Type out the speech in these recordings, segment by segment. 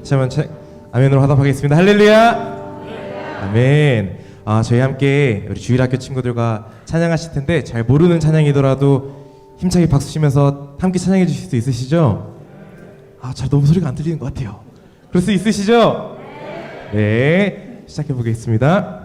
다시 한번 아멘으로 하도록 하겠습니다. 할렐루야. 아멘. 저희 함께 우리 주일학교 친구들과 찬양하실 텐데 잘 모르는 찬양이더라도 힘차게 박수 치면서 함께 찬양해 주실 수 있으시죠? 잘 너무 소리가 안 들리는 것 같아요. 그럴 수 있으시죠? 네, 시작해 보겠습니다.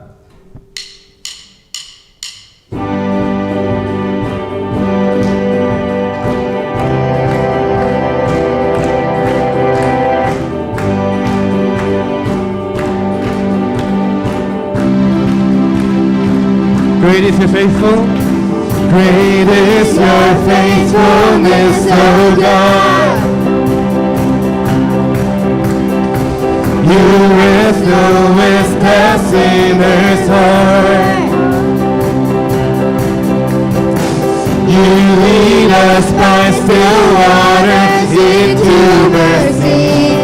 Great is your faithful. Great is your faithfulness, O God. You with the sinner's heart. You lead us by still waters into mercy,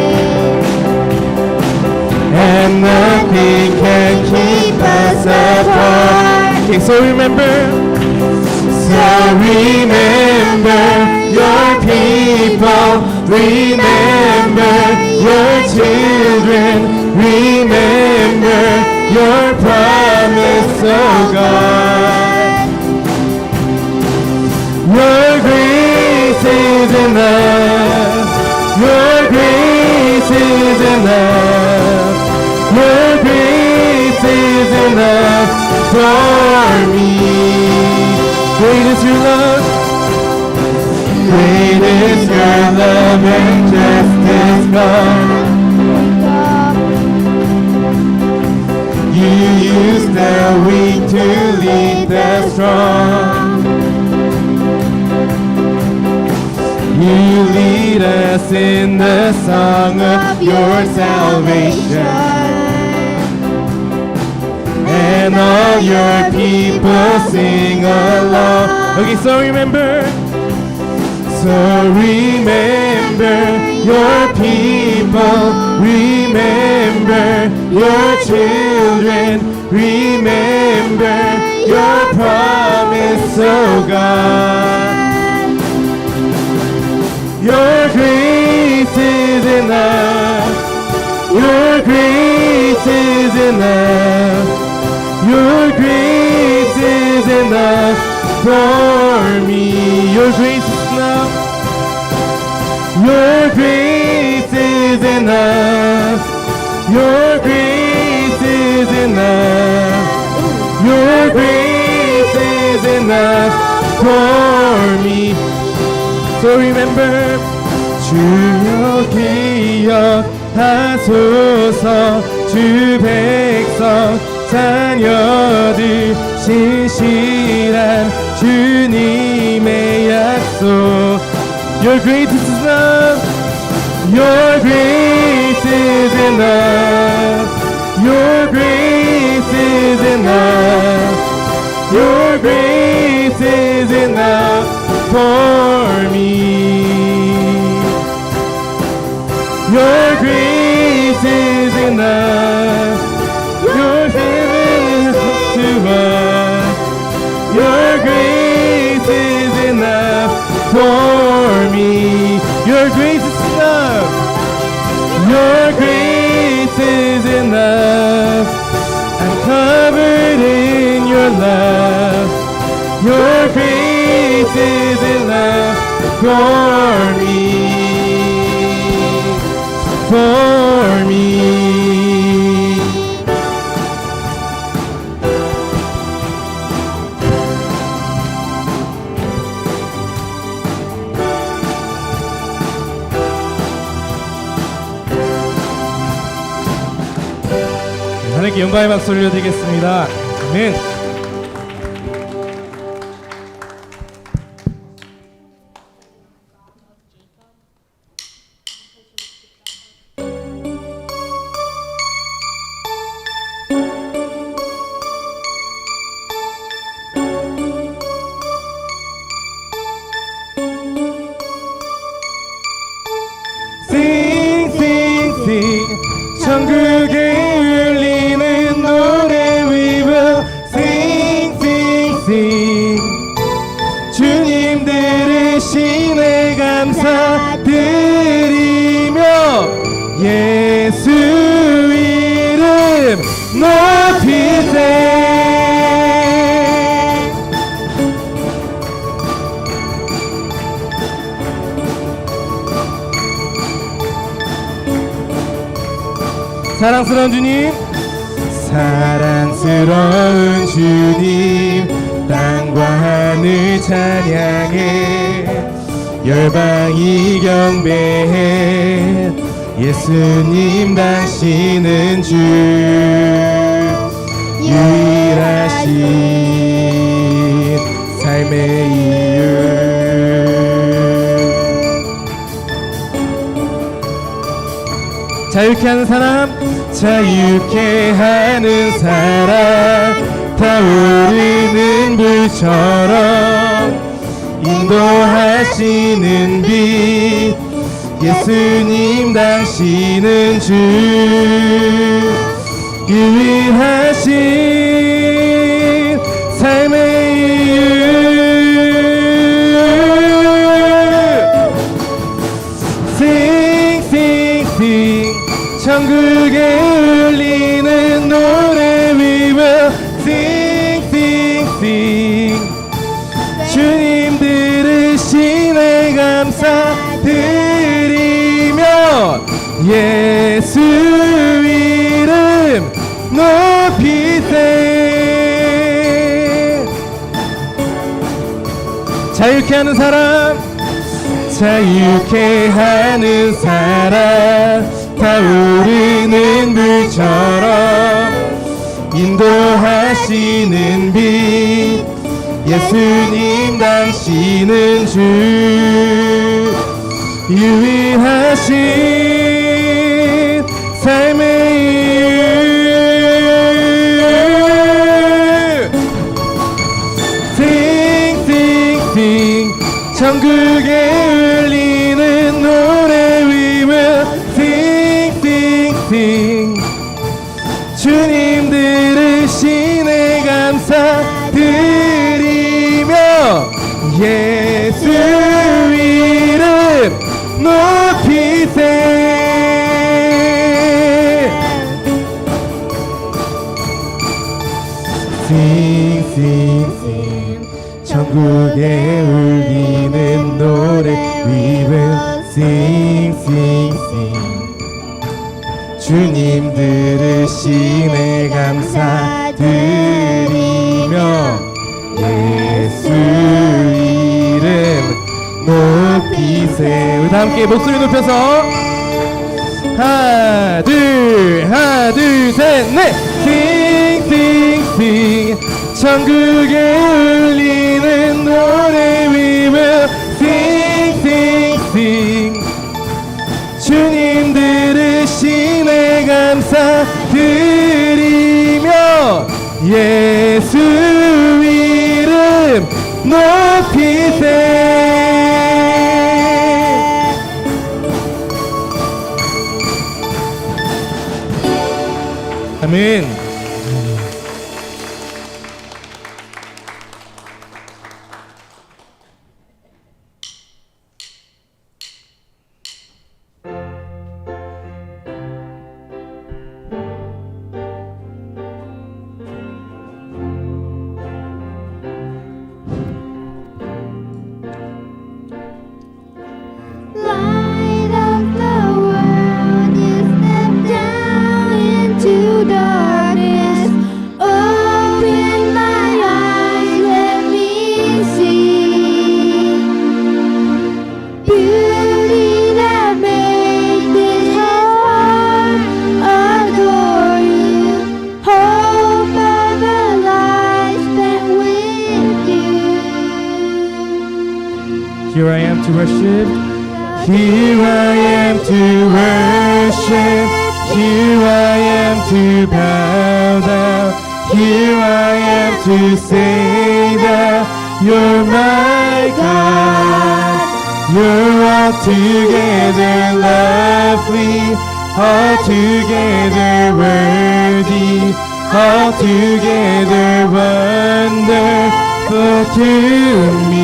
and nothing can keep us apart. Okay, so remember your people, remember your children, remember your promise, oh God. Your grace is enough, your grace is enough, your grace is enough for me. Great is your love, great is your love and justice, God. You use the weak to lead the strong. You lead us in the song of your salvation, and all your people sing along. Okay, so remember your people, remember your children, remember your promise, oh God. Your grace is enough, your grace is enough, your grace is enough for me. Your grace is enough, your grace is enough, your grace is enough, your grace is enough for me. So remember, 주여 기억하소서, 주 백성 자녀들 신실한 주님의 약속. Your grace is enough, your grace is enough, your grace is enough, your grace is enough for me. Your grace is enough, your grace is to us. Your grace is enough for me. Your grace is enough, your grace is enough. I'm covered in your love. Your grace is enough for me, for me. 하나님께 영광의 박수 올려드리겠습니다. 아멘. Sing, sing, sing, 천국에 울리는 노래. We will sing, sing, sing. 주님 들으시네 감사드리며 예수 이름 높이세. 사랑스러운 주님, 사랑스러운 주님, 땅과 하늘 찬양해, 열방이 경배해. 예수님 당신은 주, 유일하신 삶의 이유. 자유케 하는 사람, 자유케 하는 사람, 타오르는 불처럼 인도하시는 빛. 예수님 당신은 주, 유일하신 삶의 이유. Sing, sing, sing, 천국에 울리는 노래. We will sing, sing, sing. 주님 들으시네 감사드리며, 예수 이름 높이세. 자유케 하는 사람, 자유케 하는 사람, 타오르는 불처럼 인도하시는 빛. 예수님 당신은 주, 유일하신 삶의 이유. Sing, sing, sing, 천국에 울리는 노래. We will sing, sing, sing. 주님 들으시네 감사드리며, 예수 이름 높이세. Sing, sing, sing, 천국에 울리는 노래. We will sing, sing, sing. 주님 들으시네 감사드리며, 예수 이름 높이세. 우리 다 함께 목소리 높여서 하나 둘 셋 넷. Sing, sing, sing, 천국에 울리는 노래. We will sing, sing, sing. 주님 들으시네 감사드리며, 예수 이름 높이세. 아멘. Here I am to worship. Here I am to worship. Here I am to bow down. Here I am to say that you're my God. You're altogether lovely, altogether worthy, altogether wonderful to me.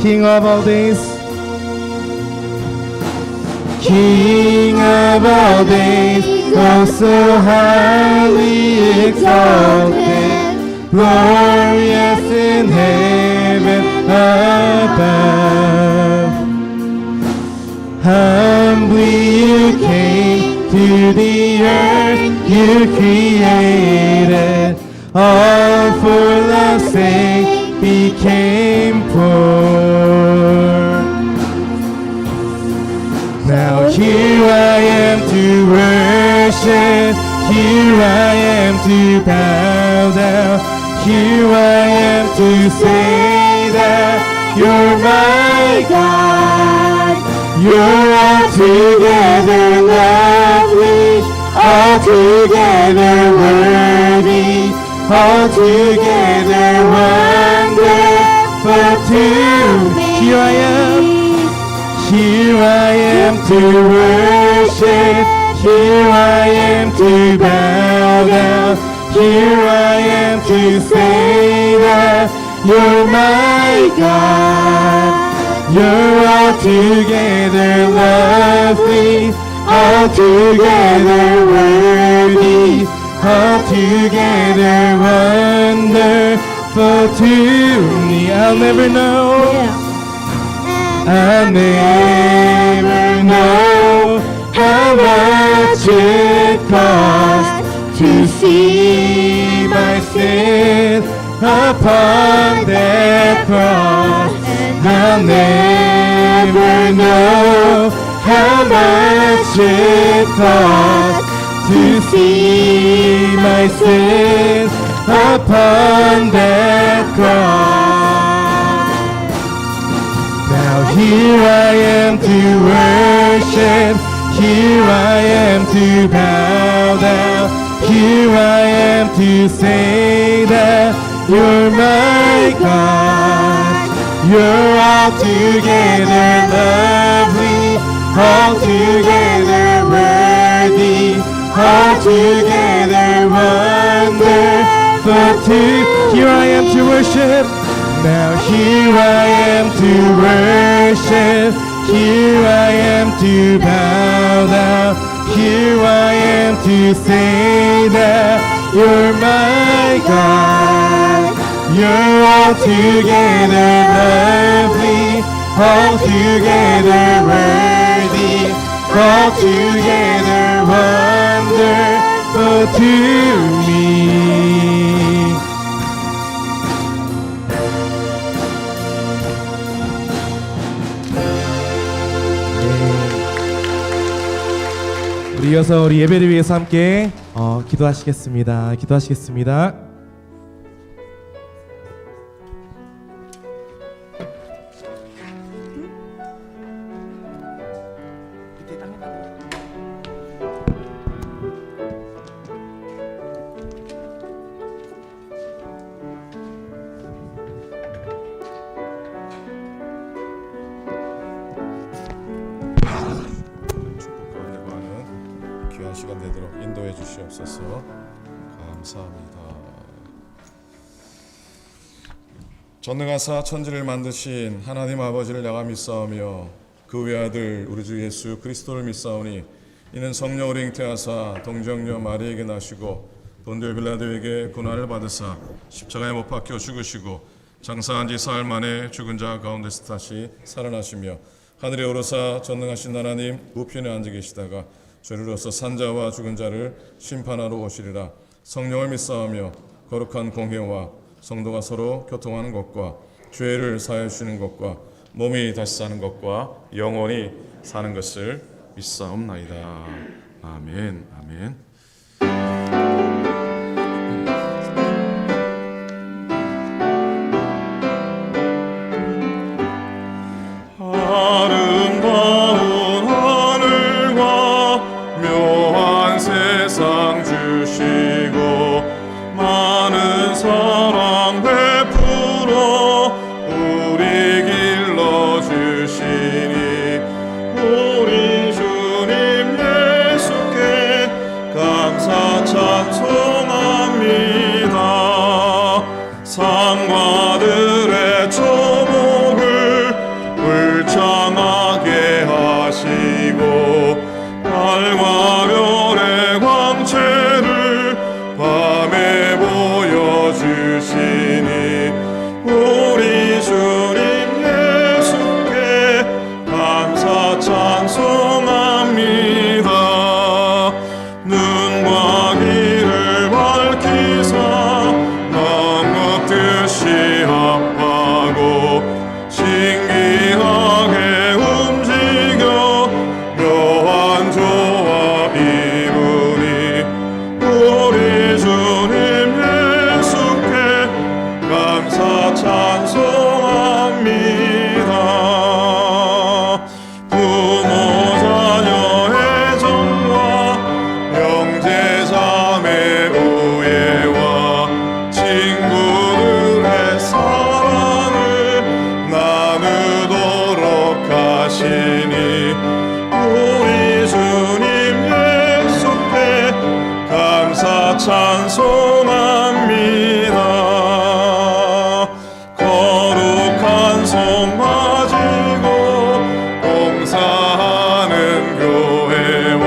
King of all days, King of all days, oh so highly exalted, glorious in heaven above. Humbly you came to the earth you created, all for love's sake became poor. Now here I am to worship, here I am to bow down, here I am to say that you're my God. You're altogether lovely, altogether worthy, altogether wonderful to me. Here I am. Here I am to worship, here I am to bow down, here I am to say that you're my God. You're altogether lovely, altogether worthy, altogether wonderful to me. I'll never know. I'll never know how much it costs to see my sin upon that cross. I'll never know how much it costs to see my sin upon that cross. Here I am to worship, here I am to bow down, here I am to say that you're my God. You're altogether lovely, altogether worthy, altogether wonderful to. Here I am to worship. Now here I am to worship, here I am to bow down, here I am to say that you're my God. You're altogether lovely, altogether worthy, altogether wonderful to me. 이어서 우리 예배를 위해서 함께 기도하시겠습니다. 기도하시겠습니다. 귀한 시간 되도록 인도해 주시옵소서. 감사합니다. 전능하사 천지를 만드신 하나님 아버지를 내가 믿사오며 그 외아들 우리 주 예수 그리스도를 믿사오니 이는 성령으로 잉태하사 동정녀 마리에게 나시고 본디오 빌라도에게 고난을 받으사 십자가에 못 박혀 죽으시고 장사한 지 사흘 만에 죽은 자 가운데서 다시 살아나시며 하늘에 오르사 전능하신 하나님 우편에 앉아 계시다가 죄로서 산자와 죽은 자를 심판하러 오시리라. 성령을 믿사오며 거룩한 공회와 성도가 서로 교통하는 것과 죄를 사하여 주시는 것과 몸이 다시 사는 것과 영원히 사는 것을 믿사옵나이다. 아멘. 아멘. 우리 주님 예수께 감사 찬 달과 별의 광채를 밤에 보여주시니 우리 주님 예수께 감사 찬송합니다. 눈과 귀를 밝히사 만국 뜻이 합하고 신기하게 움직여 묘한 조화 이루니 우리 주님 예수께 감사 찬송합니다. 부모 자녀의 정과 형제 자매 우애와 친구들의 사랑을 나누도록 하시니 우리 주님 예수께 감사 찬송합니다. 거룩한 손 가지고 봉사하는 교회와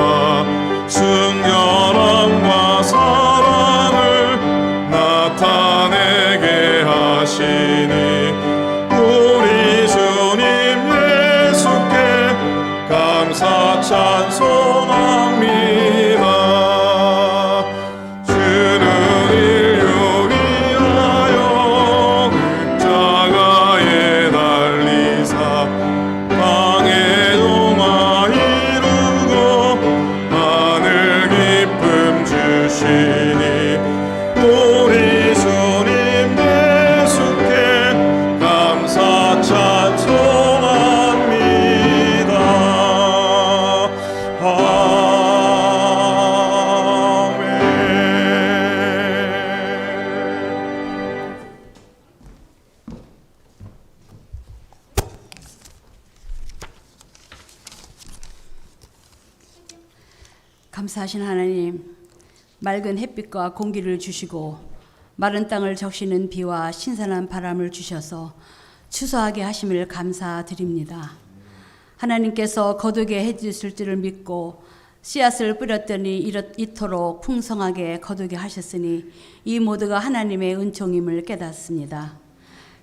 순결함과 사랑을 나타내게 하시니 우리 주님 예수께 감사 찬송합니다. 주는 인류 위하여 십자가에 달리사 땅의 동화 이루고 하늘 기쁨 주시니 우리 주님 예수께 감사 찬송합니다. 감사하신 하나님, 맑은 햇빛과 공기를 주시고 마른 땅을 적시는 비와 신선한 바람을 주셔서 추수하게 하심을 감사드립니다. 하나님께서 거두게 해주실 줄을 믿고 씨앗을 뿌렸더니 이토록 풍성하게 거두게 하셨으니 이 모두가 하나님의 은총임을 깨닫습니다.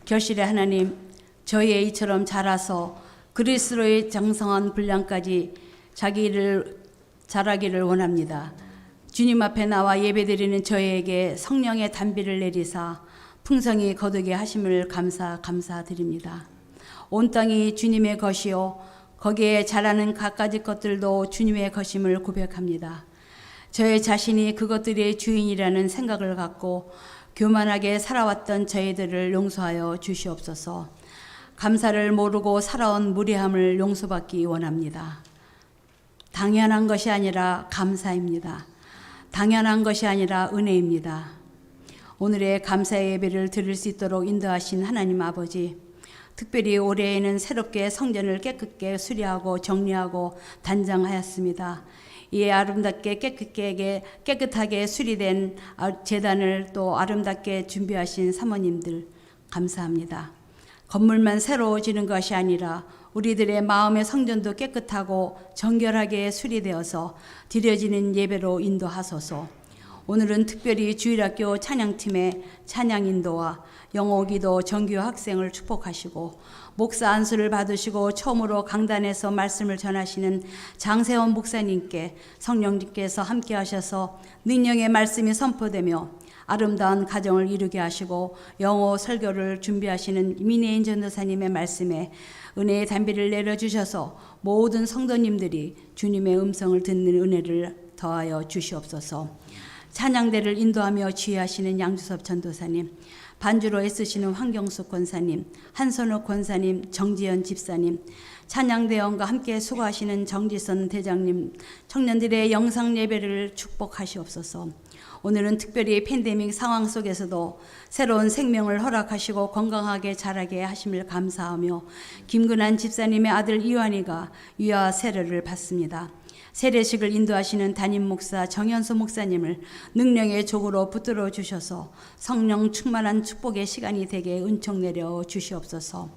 결실의 하나님, 저희의 이처럼 자라서 그리스도의 장성한 분량까지 자라기를 원합니다. 주님 앞에 나와 예배드리는 저희에게 성령의 단비를 내리사 풍성히 거두게 하심을 감사드립니다. 온 땅이 주님의 것이요 거기에 자라는 갖가지 것들도 주님의 것임을 고백합니다. 저의 자신이 그것들의 주인이라는 생각을 갖고 교만하게 살아왔던 저희들을 용서하여 주시옵소서. 감사를 모르고 살아온 무례함을 용서받기 원합니다. 당연한 것이 아니라 감사입니다. 당연한 것이 아니라 은혜입니다. 오늘의 감사의 예배를 드릴 수 있도록 인도하신 하나님 아버지, 특별히 올해에는 새롭게 성전을 깨끗게 수리하고 정리하고 단장하였습니다. 이에 아름답게 깨끗하게 수리된 제단을 또 아름답게 준비하신 사모님들 감사합니다. 건물만 새로워지는 것이 아니라 우리들의 마음의 성전도 깨끗하고 정결하게 수리되어서 드려지는 예배로 인도하소서. 오늘은 특별히 주일학교 찬양팀의 찬양 인도와 영어기도 정규 학생을 축복하시고 목사 안수를 받으시고 처음으로 강단에서 말씀을 전하시는 장세원 목사님께 성령님께서 함께 하셔서 능력의 말씀이 선포되며 아름다운 가정을 이루게 하시고 영어 설교를 준비하시는 민혜인 전도사님의 말씀에 은혜의 단비를 내려주셔서 모든 성도님들이 주님의 음성을 듣는 은혜를 더하여 주시옵소서. 찬양대를 인도하며 지휘하시는 양주섭 전도사님, 반주로 애쓰시는 황경숙 권사님, 한선욱 권사님, 정지연 집사님, 찬양대원과 함께 수고하시는 정지선 대장님, 청년들의 영상 예배를 축복하시옵소서. 오늘은 특별히 팬데믹 상황 속에서도 새로운 생명을 허락하시고 건강하게 자라게 하심을 감사하며 김근한 집사님의 아들 이완이가 유아 세례를 받습니다. 세례식을 인도하시는 담임 목사 정현수 목사님을 능력의 족으로 붙들어 주셔서 성령 충만한 축복의 시간이 되게 은총 내려 주시옵소서.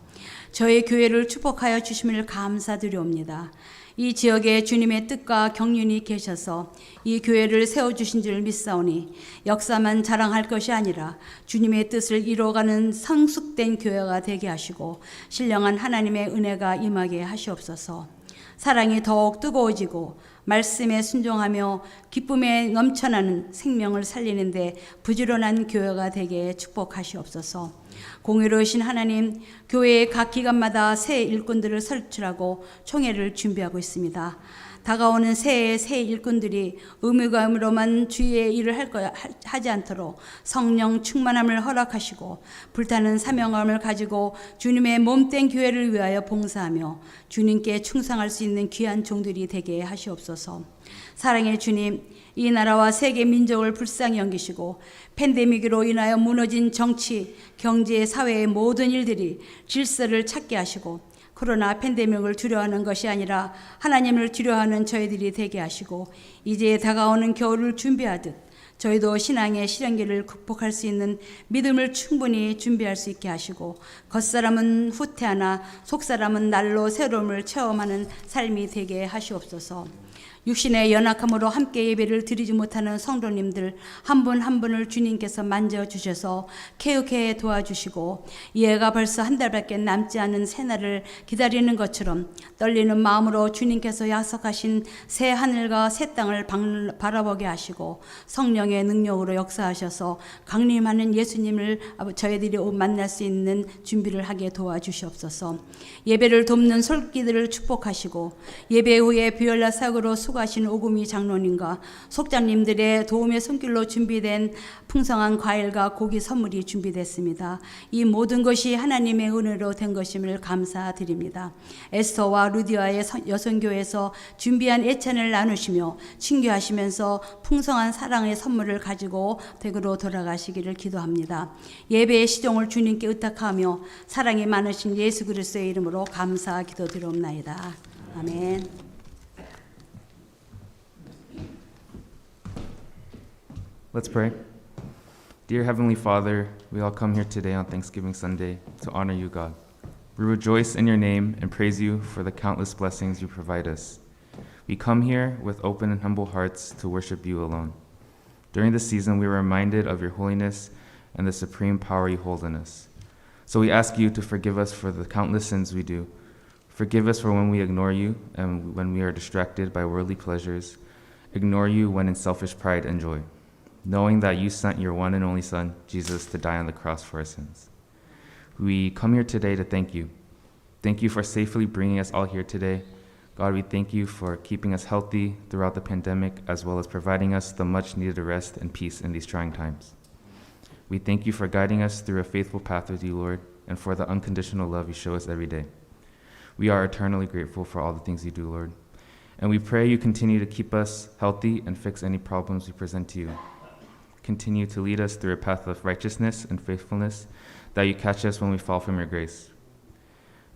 저희 교회를 축복하여 주심을 감사드리옵니다. 이 지역에 주님의 뜻과 경륜이 계셔서 이 교회를 세워주신 줄 믿사오니 역사만 자랑할 것이 아니라 주님의 뜻을 이루어가는 성숙된 교회가 되게 하시고 신령한 하나님의 은혜가 임하게 하시옵소서. 사랑이 더욱 뜨거워지고 말씀에 순종하며 기쁨에 넘쳐나는 생명을 살리는데 부지런한 교회가 되게 축복하시옵소서. 공의로우신 하나님, 교회의 각 기관마다 새 일꾼들을 설출하고 총회를 준비하고 있습니다. 다가오는 새해의 새 일꾼들이 의무감으로만 주의 일을 하지 않도록 성령 충만함을 허락하시고 불타는 사명감을 가지고 주님의 몸된 교회를 위하여 봉사하며 주님께 충성할 수 있는 귀한 종들이 되게 하시옵소서. 사랑의 주님, 이 나라와 세계 민족을 불쌍히 여기시고 팬데믹으로 인하여 무너진 정치, 경제, 사회의 모든 일들이 질서를 찾게 하시고 코로나 팬데믹을 두려워하는 것이 아니라 하나님을 두려워하는 저희들이 되게 하시고 이제 다가오는 겨울을 준비하듯 저희도 신앙의 시련기를 극복할 수 있는 믿음을 충분히 준비할 수 있게 하시고 겉사람은 후퇴하나 속사람은 날로 새로움을 체험하는 삶이 되게 하시옵소서. 육신의 연약함으로 함께 예배를 드리지 못하는 성도님들 한 분 한 분을 주님께서 만져주셔서 케어케 도와주시고 이해가 벌써 한 달밖에 남지 않은 새날을 기다리는 것처럼 떨리는 마음으로 주님께서 약속하신 새 하늘과 새 땅을 바라보게 하시고 성령의 능력으로 역사하셔서 강림하는 예수님을 저희들이 만날 수 있는 준비를 하게 도와주시옵소서. 예배를 돕는 솔기들을 축복하시고 예배 후에 비올라 사고로 수고하신 오구미 장로님과 속장님들의 도움의 손길로 준비된 풍성한 과일과 고기 선물이 준비됐습니다. 이 모든 것이 하나님의 은혜로 된 것임을 감사드립니다. 에스더와 루디아의 여성교회에서 준비한 애찬을 나누시며 친교하시면서 풍성한 사랑의 선물을 가지고 댁으로 돌아가시기를 기도합니다. 예배의 시종을 주님께 의탁하며 사랑이 많으신 예수 그리스도의 이름으로 감사 기도드리옵나이다. 아멘. Let's pray. Dear Heavenly Father, we all come here today on Thanksgiving Sunday to honor you, God. We rejoice in your name and praise you for the countless blessings you provide us. We come here with open and humble hearts to worship you alone. During this season, we are reminded of your holiness and the supreme power you hold in us. So we ask you to forgive us for the countless sins we do. Forgive us for when we ignore you and when we are distracted by worldly pleasures. Ignore you when in selfish pride and joy, knowing that you sent your one and only Son, Jesus, to die on the cross for our sins. We come here today to thank you. Thank you for safely bringing us all here today. God, we thank you for keeping us healthy throughout the pandemic, as well as providing us the much-needed rest and peace in these trying times. We thank you for guiding us through a faithful path with you, Lord, and for the unconditional love you show us every day. We are eternally grateful for all the things you do, Lord. And we pray you continue to keep us healthy and fix any problems we present to you. Continue to lead us through a path of righteousness and faithfulness, that you catch us when we fall from your grace.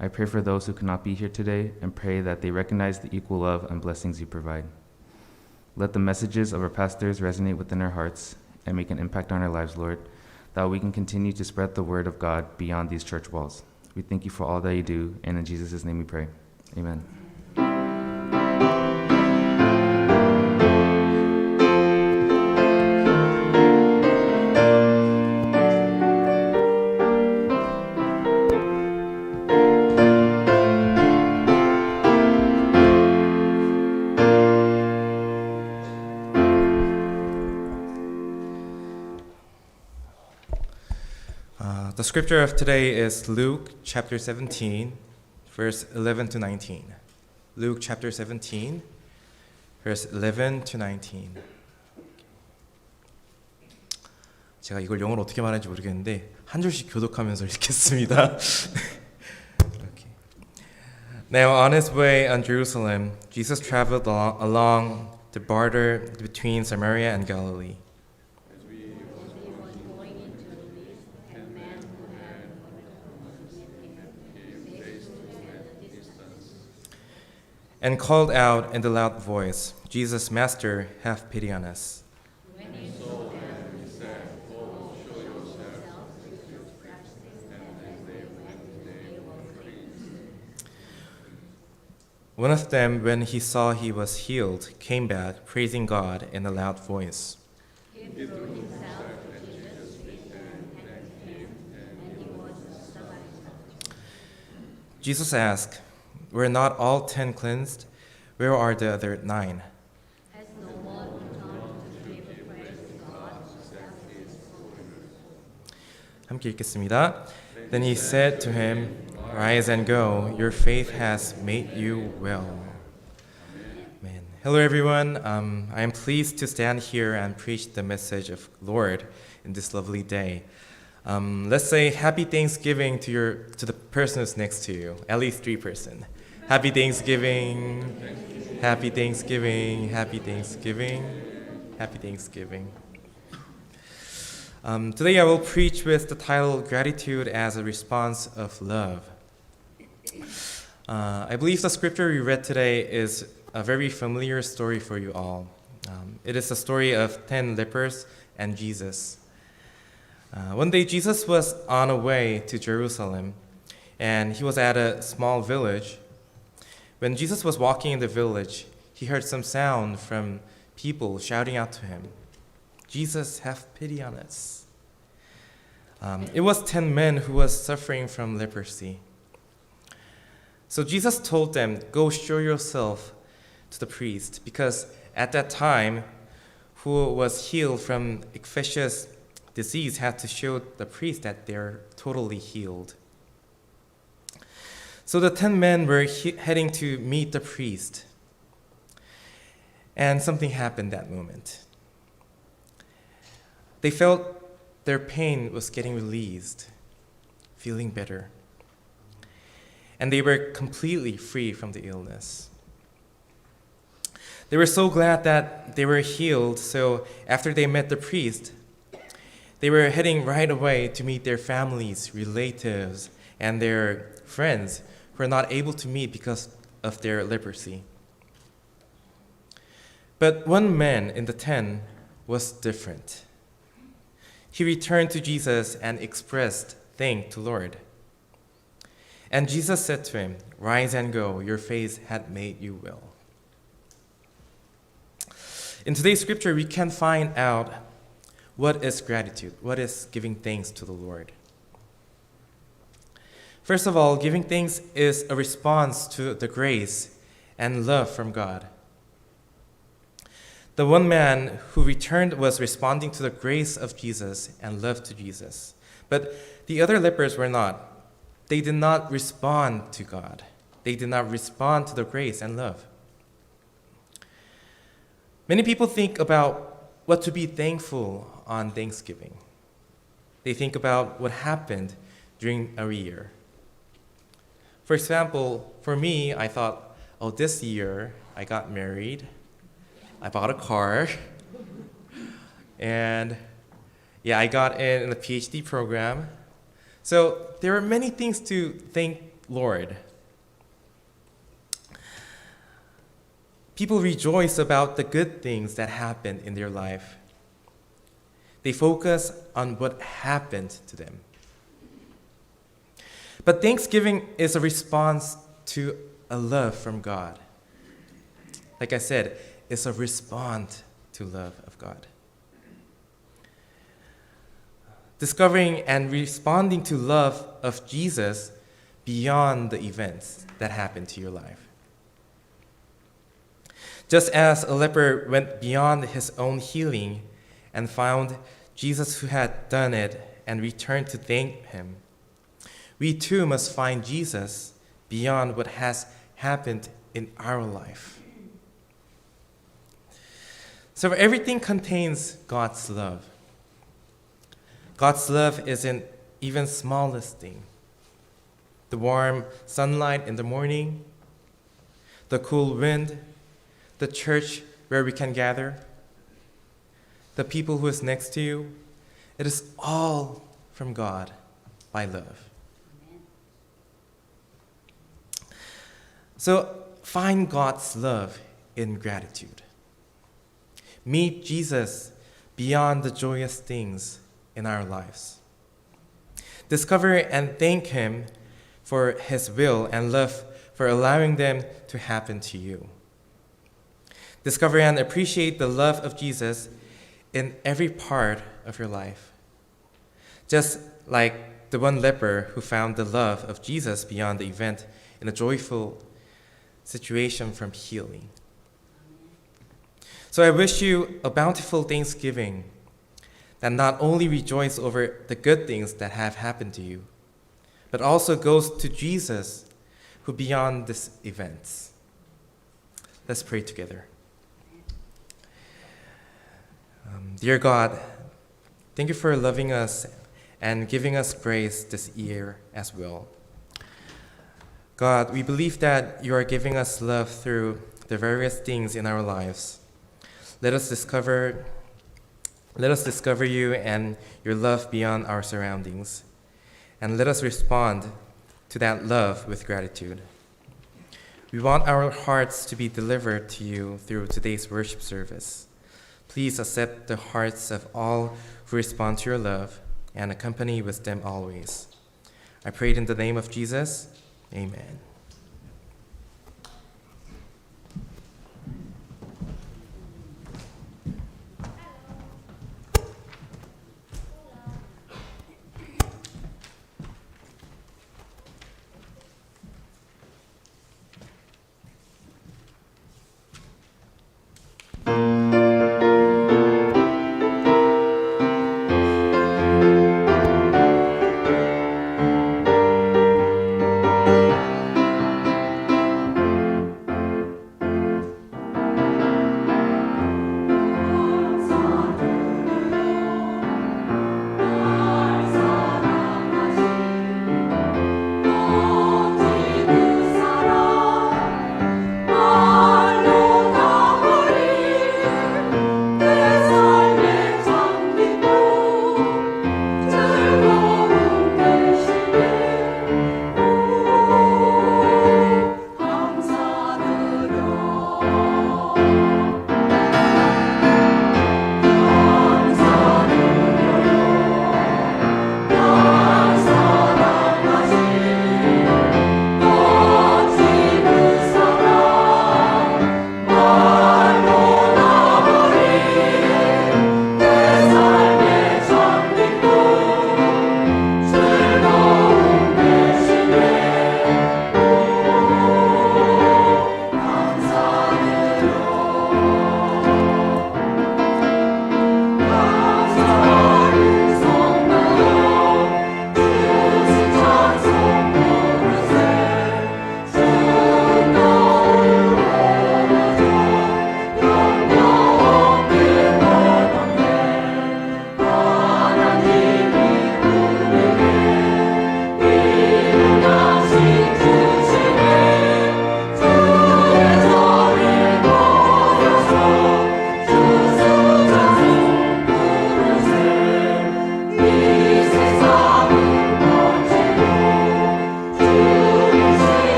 I pray for those who cannot be here today and pray that they recognize the equal love and blessings you provide. Let the messages of our pastors resonate within our hearts and make an impact on our lives, Lord, that we can continue to spread the word of God beyond these church walls. We thank you for all that you do, and in Jesus' name we pray. Amen. The scripture of today is Luke chapter 17, verse 11 to 19. Luke chapter 17, verse 11 to 19. 제가 이걸 영어로 어떻게 말하는지 모르겠는데 한 줄씩 교독하면서 읽겠습니다. Okay. Now on his way on Jerusalem, Jesus traveled along the border between Samaria and Galilee. And called out in a loud voice, Jesus, Master, have pity on us. One of them, when he saw he was healed, came back, praising God in a loud voice. Jesus asked, "Were not all 10 cleansed? Where are the other 9?" 함께 읽겠습니다. Then he said to him, "Rise and go. Your faith has made you well." Amen. Hello, everyone. I am pleased to stand here and preach the message of Lord in this lovely day. Let's say Happy Thanksgiving to the person who's next to you. At least 3%. Happy Thanksgiving. Happy Thanksgiving. Happy Thanksgiving. Happy Thanksgiving. Today I will preach with the title Gratitude as a Response of Love. I believe the scripture we read today is a very familiar story for you all. It is the story of 10 lepers and Jesus. One day Jesus was on a way to Jerusalem, and he was at a small village. When Jesus was walking in the village, he heard some sound from people shouting out to him, "Jesus, have pity on us." It was 10 men who was suffering from leprosy. So Jesus told them, "Go show yourself to the priest," because at that time, who was healed from infectious disease had to show the priest that they're totally healed. So the 10 men were heading to meet the priest, and something happened that moment. They felt their pain was getting released, feeling better. And they were completely free from the illness. They were so glad that they were healed, so after they met the priest, they were heading right away to meet their families, relatives, and their friends who were not able to meet because of their leprosy. But one man in the 10 was different. He returned to Jesus and expressed thanks to the Lord. And Jesus said to him, "Rise and go, your faith had made you well." In today's scripture, we can find out what is gratitude, what is giving thanks to the Lord. First of all, giving thanks is a response to the grace and love from God. The one man who returned was responding to the grace of Jesus and love to Jesus. But the other lepers were not. They did not respond to God. They did not respond to the grace and love. Many people think about what to be thankful on Thanksgiving. They think about what happened during a year. For example, for me, I thought, oh, this year I got married, I bought a car, and I got in the PhD program. So there are many things to thank Lord. People rejoice about the good things that happened in their life. They focus on what happened to them. But Thanksgiving is a response to a love from God. Like I said, it's a response to love of God. Discovering and responding to love of Jesus beyond the events that happened to your life. Just as a leper went beyond his own healing and found Jesus who had done it and returned to thank him, we too must find Jesus beyond what has happened in our life. So everything contains God's love. God's love is in even smallest thing. The warm sunlight in the morning, the cool wind, the church where we can gather, the people who is next to you. It is all from God by love. So find God's love in gratitude. Meet Jesus beyond the joyous things in our lives. Discover and thank him for his will and love for allowing them to happen to you. Discover and appreciate the love of Jesus in every part of your life. Just like the one leper who found the love of Jesus beyond the event in a joyful situation from healing. So I wish you a bountiful Thanksgiving that not only rejoice over the good things that have happened to you, but also goes to Jesus who beyond this event. Let's pray together. Dear God, thank you for loving us and giving us grace this year as well. God, we believe that you are giving us love through the various things in our lives. Let us discover you and your love beyond our surroundings. And let us respond to that love with gratitude. We want our hearts to be delivered to you through today's worship service. Please accept the hearts of all who respond to your love and accompany with them always. I pray it in the name of Jesus. Amen.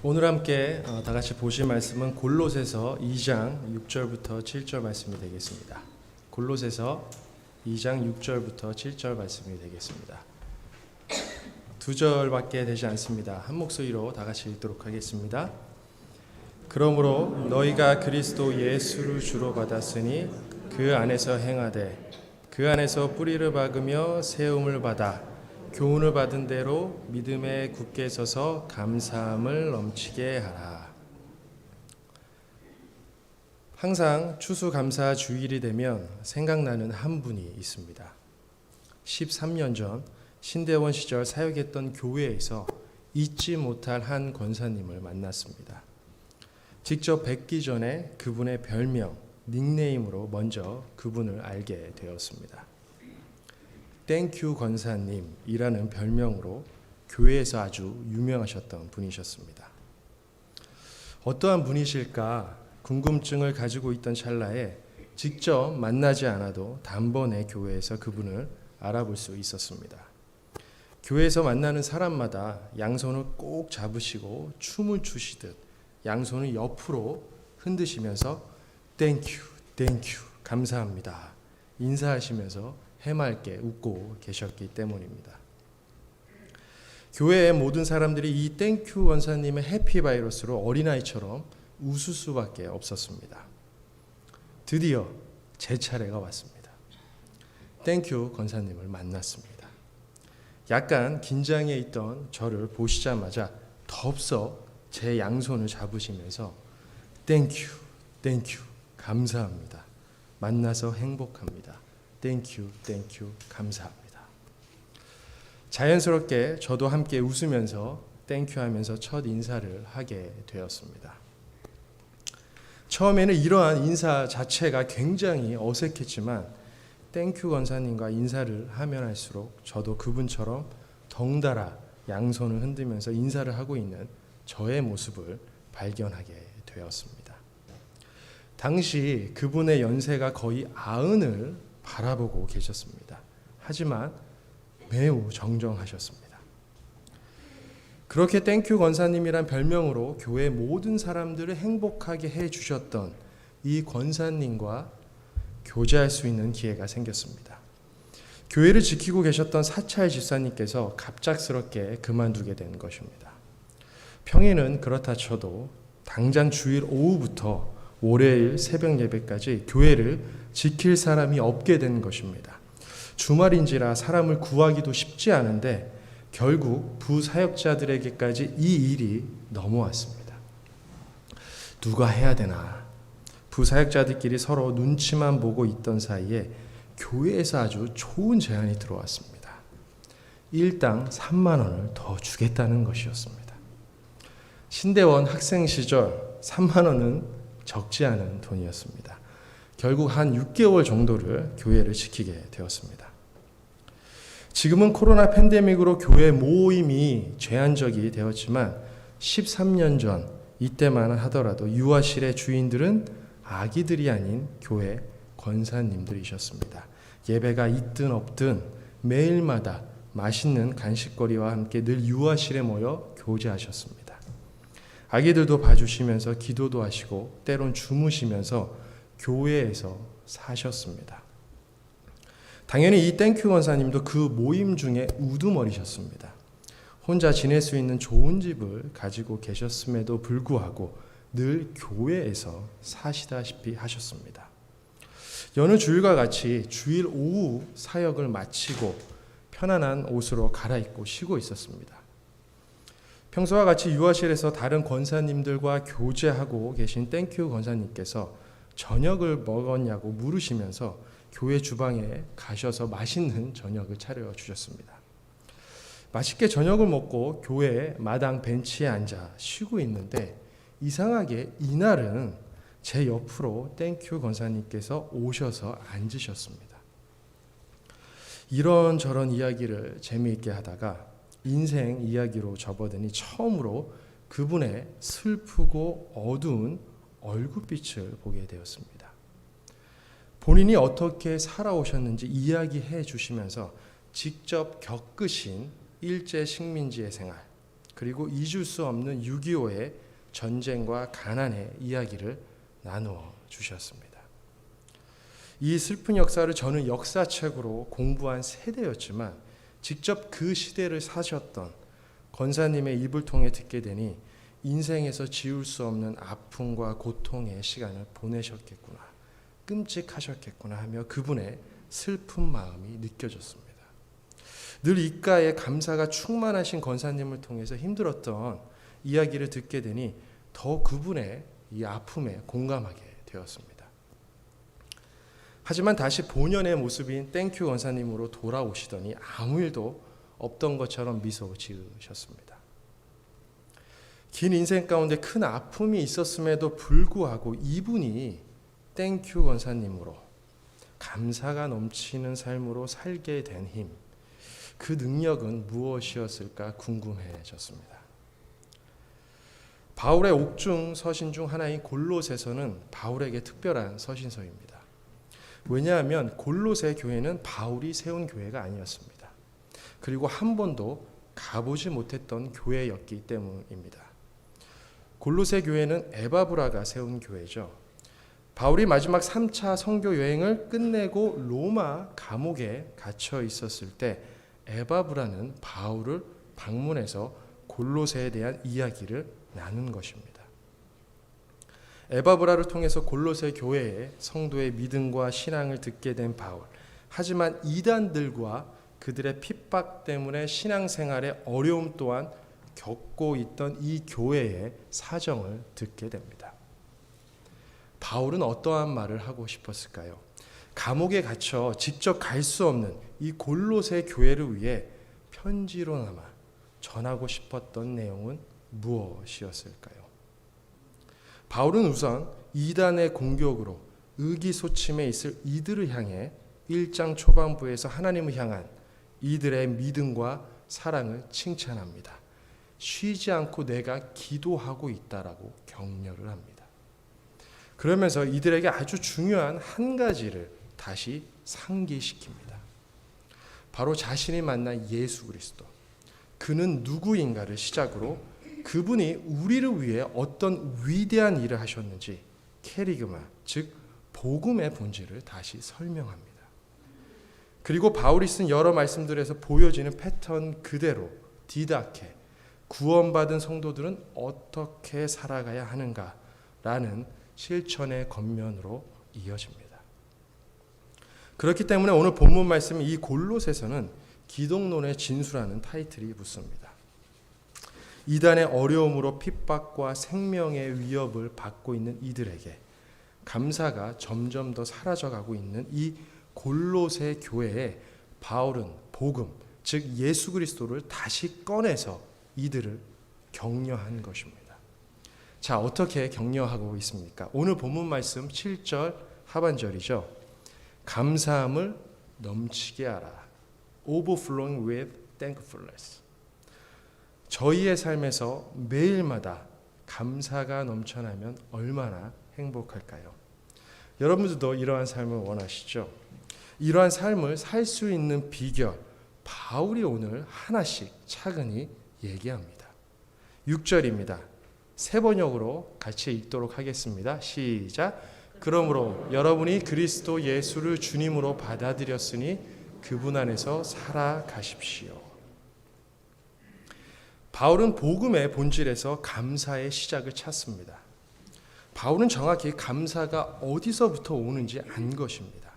오늘 함께 다 같이 보실 말씀은 골로새서 2장 6절부터 7절 말씀이 되겠습니다. 골로새서 2장 6절부터 7절 말씀이 되겠습니다. 두 절밖에 되지 않습니다. 한 목소리로 다 같이 읽도록 하겠습니다. 그러므로 너희가 그리스도 예수를 주로 받았으니 그 안에서 행하되 그 안에서 뿌리를 박으며 세움을 받아 교훈을 받은 대로 믿음에 굳게 서서 감사함을 넘치게 하라. 항상 추수감사 주일이 되면 생각나는 한 분이 있습니다. 13년 전 신대원 시절 사역했던 교회에서 잊지 못할 한 권사님을 만났습니다. 직접 뵙기 전에 그분의 별명, 닉네임으로 먼저 그분을 알게 되었습니다. 땡큐 권사님이라는 별명으로 교회에서 아주 유명하셨던 분이셨습니다. 어떠한 분이실까 궁금증을 가지고 있던 찰나에 직접 만나지 않아도 단번에 교회에서 그분을 알아볼 수 있었습니다. 교회에서 만나는 사람마다 양손을 꼭 잡으시고 춤을 추시듯 양손을 옆으로 흔드시면서 땡큐, 땡큐, 감사합니다 인사하시면서 해맑게 웃고 계셨기 때문입니다. 교회의 모든 사람들이 이 땡큐 권사님의 해피바이러스로 어린아이처럼 웃을 수밖에 없었습니다. 드디어 제 차례가 왔습니다. 땡큐 권사님을 만났습니다. 약간 긴장해 있던 저를 보시자마자 덥석 제 양손을 잡으시면서 땡큐, 땡큐, 감사합니다. 만나서 행복합니다. 땡큐, 땡큐, 감사합니다. 자연스럽게 저도 함께 웃으면서 땡큐 하면서 첫 인사를 하게 되었습니다. 처음에는 이러한 인사 자체가 굉장히 어색했지만 땡큐 권사님과 인사를 하면 할수록 저도 그분처럼 덩달아 양손을 흔들면서 인사를 하고 있는 저의 모습을 발견하게 되었습니다. 당시 그분의 연세가 거의 90을 바라보고 계셨습니다. 하지만 매우 정정하셨습니다. 그렇게 땡큐 권사님이란 별명으로 교회 모든 사람들을 행복하게 해주셨던 이 권사님과 교제할 수 있는 기회가 생겼습니다. 교회를 지키고 계셨던 사찰 집사님께서 갑작스럽게 그만두게 된 것입니다. 평일은 그렇다 쳐도 당장 주일 오후부터 월요일 새벽 예배까지 교회를 지킬 사람이 없게 된 것입니다. 주말인지라 사람을 구하기도 쉽지 않은데 결국 부사역자들에게까지 이 일이 넘어왔습니다. 누가 해야 되나? 부사역자들끼리 서로 눈치만 보고 있던 사이에 교회에서 아주 좋은 제안이 들어왔습니다. 일당 3만 원을 더 주겠다는 것이었습니다. 신대원 학생 시절 3만 원은 적지 않은 돈이었습니다. 결국 한 6개월 정도를 교회를 지키게 되었습니다. 지금은 코로나 팬데믹으로 교회 모임이 제한적이 되었지만 13년 전 이때만 하더라도 유아실의 주인들은 아기들이 아닌 교회 권사님들이셨습니다. 예배가 있든 없든 매일마다 맛있는 간식거리와 함께 늘 유아실에 모여 교제하셨습니다. 아기들도 봐주시면서 기도도 하시고 때론 주무시면서 교회에서 사셨습니다. 당연히 이 땡큐 권사님도 그 모임 중에 우두머리셨습니다. 혼자 지낼 수 있는 좋은 집을 가지고 계셨음에도 불구하고 늘 교회에서 사시다시피 하셨습니다. 여느 주일과 같이 주일 오후 사역을 마치고 편안한 옷으로 갈아입고 쉬고 있었습니다. 평소와 같이 유아실에서 다른 권사님들과 교제하고 계신 땡큐 권사님께서 저녁을 먹었냐고 물으시면서 교회 주방에 가셔서 맛있는 저녁을 차려 주셨습니다. 맛있게 저녁을 먹고 교회 마당 벤치에 앉아 쉬고 있는데 이상하게 이날은 제 옆으로 땡큐 권사님께서 오셔서 앉으셨습니다. 이런저런 이야기를 재미있게 하다가 인생 이야기로 접어드니 처음으로 그분의 슬프고 어두운 얼굴빛을 보게 되었습니다. 본인이 어떻게 살아오셨는지 이야기해 주시면서 직접 겪으신 일제 식민지의 생활, 그리고 잊을 수 없는 6.25의 전쟁과 가난의 이야기를 나누어 주셨습니다. 이 슬픈 역사를 저는 역사책으로 공부한 세대였지만 직접 그 시대를 사셨던 권사님의 입을 통해 듣게 되니 인생에서 지울 수 없는 아픔과 고통의 시간을 보내셨겠구나, 끔찍하셨겠구나 하며 그분의 슬픈 마음이 느껴졌습니다. 늘 입가에 감사가 충만하신 권사님을 통해서 힘들었던 이야기를 듣게 되니 더 그분의 이 아픔에 공감하게 되었습니다. 하지만 다시 본연의 모습인 땡큐 권사님으로 돌아오시더니 아무 일도 없던 것처럼 미소 지으셨습니다. 긴 인생 가운데 큰 아픔이 있었음에도 불구하고 이분이 땡큐 권사님으로 감사가 넘치는 삶으로 살게 된 힘, 그 능력은 무엇이었을까 궁금해졌습니다. 바울의 옥중 서신 중 하나인 골로새서는 바울에게 특별한 서신서입니다. 왜냐하면 골로새 교회는 바울이 세운 교회가 아니었습니다. 그리고 한 번도 가보지 못했던 교회였기 때문입니다. 골로새 교회는 에바브라가 세운 교회죠. 바울이 마지막 3차 선교 여행을 끝내고 로마 감옥에 갇혀 있었을 때 에바브라는 바울을 방문해서 골로새에 대한 이야기를 나눈 것입니다. 에바브라를 통해서 골로새 교회의 성도의 믿음과 신앙을 듣게 된 바울. 하지만 이단들과 그들의 핍박 때문에 신앙생활의 어려움 또한 겪고 있던 이 교회의 사정을 듣게 됩니다. 바울은 어떠한 말을 하고 싶었을까요? 감옥에 갇혀 직접 갈 수 없는 이 골로새 교회를 위해 편지로나마 전하고 싶었던 내용은 무엇이었을까요? 바울은 우선 이단의 공격으로 의기소침해 있을 이들을 향해 1장 초반부에서 하나님을 향한 이들의 믿음과 사랑을 칭찬합니다. 쉬지 않고 내가 기도하고 있다라고 격려를 합니다. 그러면서 이들에게 아주 중요한 한 가지를 다시 상기시킵니다. 바로 자신이 만난 예수 그리스도, 그는 누구인가를 시작으로 그분이 우리를 위해 어떤 위대한 일을 하셨는지 캐리그마, 즉 복음의 본질을 다시 설명합니다. 그리고 바울이 쓴 여러 말씀들에서 보여지는 패턴 그대로 디다케, 구원받은 성도들은 어떻게 살아가야 하는가라는 실천의 겉면으로 이어집니다. 그렇기 때문에 오늘 본문 말씀 이 골로새서는 기독론의 진수라는 타이틀이 붙습니다. 이단의 어려움으로 핍박과 생명의 위협을 받고 있는 이들에게 감사가 점점 더 사라져가고 있는 이 골로새 교회에 바울은 복음, 즉 예수 그리스도를 다시 꺼내서 이들을 격려한 것입니다. 자, 어떻게 격려하고 있습니까? 오늘 본문 말씀 7절 하반절이죠. 감사함을 넘치게 하라. Overflowing with thankfulness. 저희의 삶에서 매일마다 감사가 넘쳐나면 얼마나 행복할까요? 여러분들도 이러한 삶을 원하시죠? 이러한 삶을 살 수 있는 비결, 바울이 오늘 하나씩 차근히 얘기합니다. 6절입니다. 새 번역으로 같이 읽도록 하겠습니다. 시작. 그러므로 여러분이 그리스도 예수를 주님으로 받아들였으니 그분 안에서 살아가십시오. 바울은 복음의 본질에서 감사의 시작을 찾습니다. 바울은 정확히 감사가 어디서부터 오는지 안 것입니다.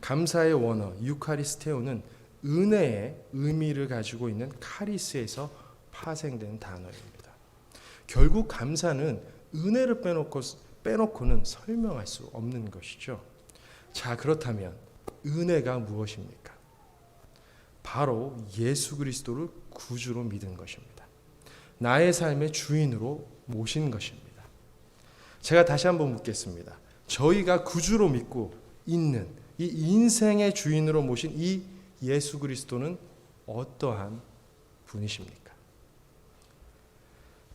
감사의 원어 유카리스테오는 은혜의 의미를 가지고 있는 카리스에서 파생된 단어입니다. 결국 감사는 은혜를 빼놓고는 설명할 수 없는 것이죠. 자, 그렇다면 은혜가 무엇입니까? 바로 예수 그리스도를 구주로 믿은 것입니다. 나의 삶의 주인으로 모신 것입니다. 제가 다시 한번 묻겠습니다. 저희가 구주로 믿고 있는 이 인생의 주인으로 모신 이 예수 그리스도는 어떠한 분이십니까?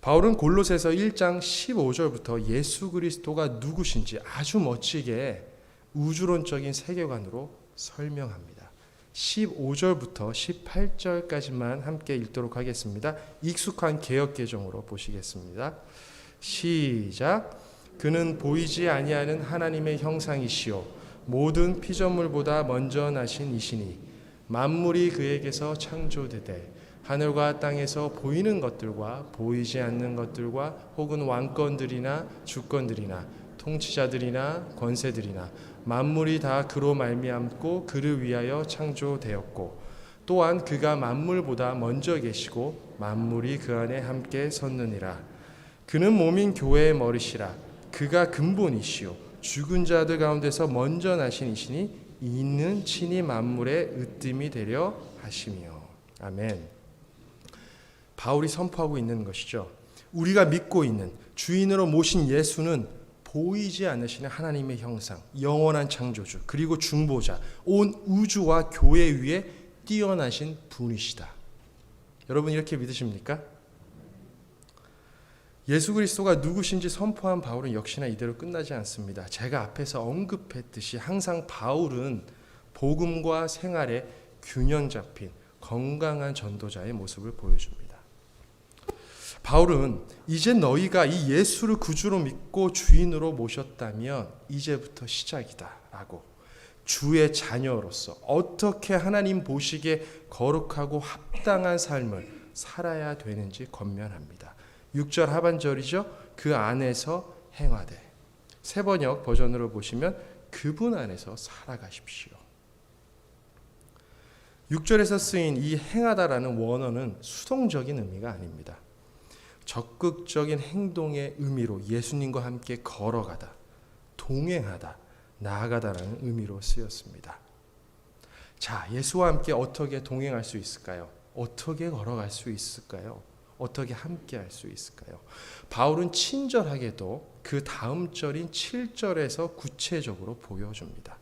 바울은 골로새서 1장 15절부터 예수 그리스도가 누구신지 아주 멋지게 우주론적인 세계관으로 설명합니다. 15절부터 18절까지만 함께 읽도록 하겠습니다. 익숙한 개역 개정으로 보시겠습니다. 시작. 그는 보이지 아니하는 하나님의 형상이시요 모든 피조물보다 먼저 나신 이시니 만물이 그에게서 창조되되 하늘과 땅에서 보이는 것들과 보이지 않는 것들과 혹은 왕권들이나 주권들이나 통치자들이나 권세들이나 만물이 다 그로 말미암고 그를 위하여 창조되었고 또한 그가 만물보다 먼저 계시고 만물이 그 안에 함께 섰느니라. 그는 몸인 교회의 머리시라. 그가 근본이시요 죽은 자들 가운데서 먼저 나신 이시니 이는 친히 만물의 으뜸이 되려 하시며. 아멘. 바울이 선포하고 있는 것이죠. 우리가 믿고 있는 주인으로 모신 예수는 보이지 않으시는 하나님의 형상, 영원한 창조주, 그리고 중보자, 온 우주와 교회 위에 뛰어나신 분이시다. 여러분 이렇게 믿으십니까? 예수 그리스도가 누구신지 선포한 바울은 역시나 이대로 끝나지 않습니다. 제가 앞에서 언급했듯이 항상 바울은 복음과 생활에 균형 잡힌 건강한 전도자의 모습을 보여줍니다. 바울은 이제 너희가 이 예수를 구주로 믿고 주인으로 모셨다면 이제부터 시작이다 라고 주의 자녀로서 어떻게 하나님 보시기에 거룩하고 합당한 삶을 살아야 되는지 권면합니다. 6절 하반절이죠. 그 안에서 행하되. 새번역 버전으로 보시면 그분 안에서 살아가십시오. 6절에서 쓰인 이 행하다라는 원어는 수동적인 의미가 아닙니다. 적극적인 행동의 의미로 예수님과 함께 걸어가다, 동행하다, 나아가다라는 의미로 쓰였습니다. 자, 예수와 함께 어떻게 동행할 수 있을까요? 어떻게 걸어갈 수 있을까요? 어떻게 함께 할 수 있을까요? 바울은 친절하게도 그 다음 절인 7절에서 구체적으로 보여줍니다.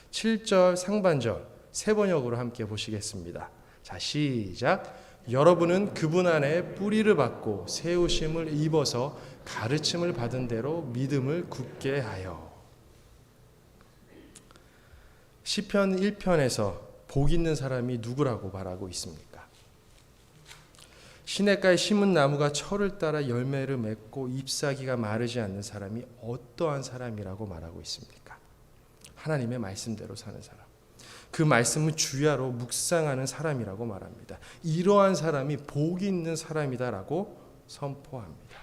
7절 상반절 세 번역으로 함께 보시겠습니다. 자, 시작. 여러분은 그분 안에 뿌리를 받고 세우심을 입어서 가르침을 받은 대로 믿음을 굳게 하여. 시편 1편에서 복 있는 사람이 누구라고 말하고 있습니까? 시냇가에 심은 나무가 철을 따라 열매를 맺고 잎사귀가 마르지 않는 사람이 어떠한 사람이라고 말하고 있습니까? 하나님의 말씀대로 사는 사람. 그 말씀을 주야로 묵상하는 사람이라고 말합니다. 이러한 사람이 복이 있는 사람이다라고 선포합니다.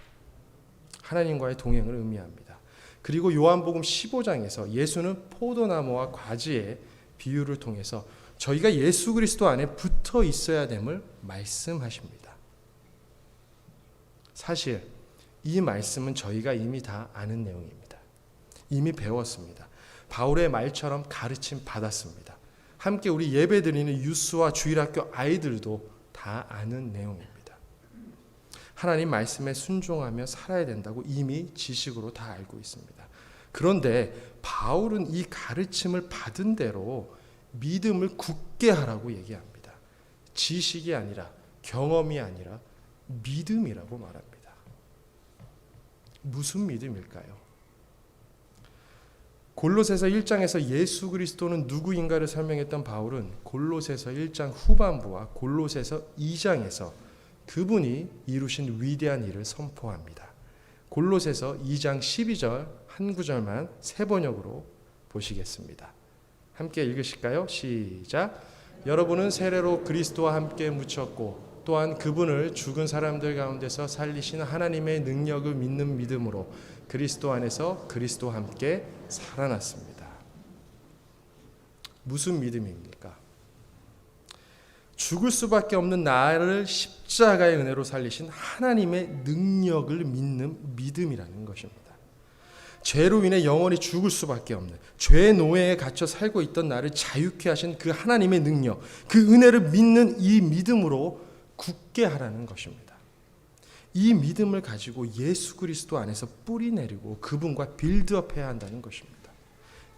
하나님과의 동행을 의미합니다. 그리고 요한복음 15장에서 예수는 포도나무와 가지의 비유를 통해서 저희가 예수 그리스도 안에 붙어 있어야 됨을 말씀하십니다. 사실 이 말씀은 저희가 이미 다 아는 내용입니다. 이미 배웠습니다. 바울의 말처럼 가르침 받았습니다. 함께 우리 예배드리는 유스와 주일학교 아이들도 다 아는 내용입니다. 하나님 말씀에 순종하며 살아야 된다고 이미 지식으로 다 알고 있습니다. 그런데 바울은 이 가르침을 받은 대로 믿음을 굳게 하라고 얘기합니다. 지식이 아니라 경험이 아니라 믿음이라고 말합니다. 무슨 믿음일까요? 골로새서 1장에서 예수 그리스도는 누구인가를 설명했던 바울은 골로새서 1장 후반부와 골로새서 2장에서 그분이 이루신 위대한 일을 선포합니다. 골로새서 2장 12절 한 구절만 세 번역으로 보시겠습니다. 함께 읽으실까요? 시작. 여러분은 세례로 그리스도와 함께 묻혔고 또한 그분을 죽은 사람들 가운데서 살리신 하나님의 능력을 믿는 믿음으로 그리스도 안에서 그리스도와 함께 살아났습니다. 무슨 믿음입니까? 죽을 수밖에 없는 나를 십자가의 은혜로 살리신 하나님의 능력을 믿는 믿음이라는 것입니다. 죄로 인해 영원히 죽을 수밖에 없는 죄의 노예에 갇혀 살고 있던 나를 자유케 하신 그 하나님의 능력, 그 은혜를 믿는 이 믿음으로 굳게 하라는 것입니다. 이 믿음을 가지고 예수 그리스도 안에서 뿌리 내리고 그분과 빌드업해야 한다는 것입니다.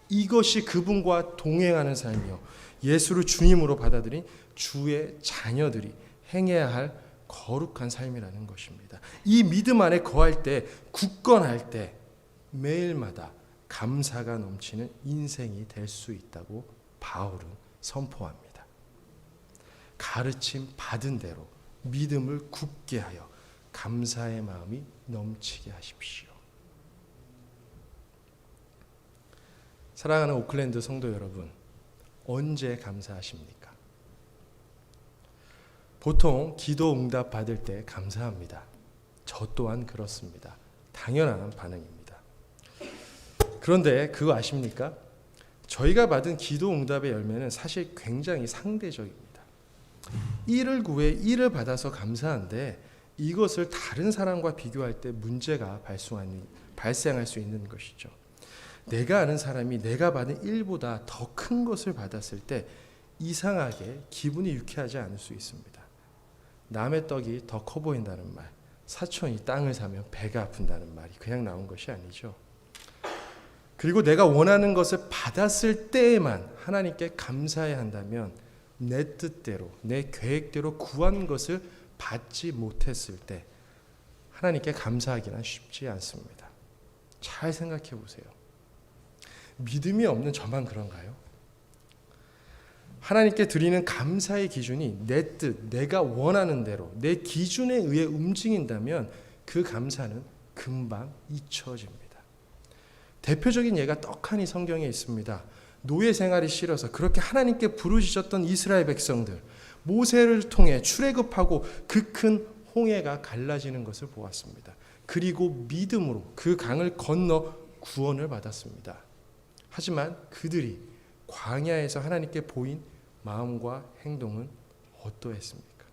이것이 그분과 동행하는 삶이요, 예수를 주님으로 받아들인 주의 자녀들이 행해야 할 거룩한 삶이라는 것입니다. 이 믿음 안에 거할 때, 굳건할 때 매일마다 감사가 넘치는 인생이 될 수 있다고 바울은 선포합니다. 가르침 받은 대로 믿음을 굳게 하여 감사의 마음이 넘치게 하십시오. 사랑하는 오클랜드 성도 여러분, 언제 감사하십니까? 보통 기도 응답 받을 때 감사합니다. 저 또한 그렇습니다. 당연한 반응입니다. 그런데 그거 아십니까? 저희가 받은 기도 응답의 열매는 사실 굉장히 상대적입니다. 1을 구해 1을 받아서 감사한데 이것을 다른 사람과 비교할 때 문제가 발생할 수 있는 것이죠. 내가 아는 사람이 내가 받은 1보다 더 큰 것을 받았을 때 이상하게 기분이 유쾌하지 않을 수 있습니다. 남의 떡이 더 커 보인다는 말, 사촌이 땅을 사면 배가 아픈다는 말이 그냥 나온 것이 아니죠. 그리고 내가 원하는 것을 받았을 때에만 하나님께 감사해야 한다면 내 뜻대로, 내 계획대로 구한 것을 받지 못했을 때 하나님께 감사하기는 쉽지 않습니다. 잘 생각해 보세요. 믿음이 없는 저만 그런가요? 하나님께 드리는 감사의 기준이 내 뜻, 내가 원하는 대로 내 기준에 의해 움직인다면 그 감사는 금방 잊혀집니다. 대표적인 예가 떡하니 성경에 있습니다. 노예 생활이 싫어서 그렇게 하나님께 부르짖었던 이스라엘 백성들, 모세를 통해 출애굽하고 그 큰 홍해가 갈라지는 것을 보았습니다. 그리고 믿음으로 그 강을 건너 구원을 받았습니다. 하지만 그들이 광야에서 하나님께 보인 마음과 행동은 어떠했습니까?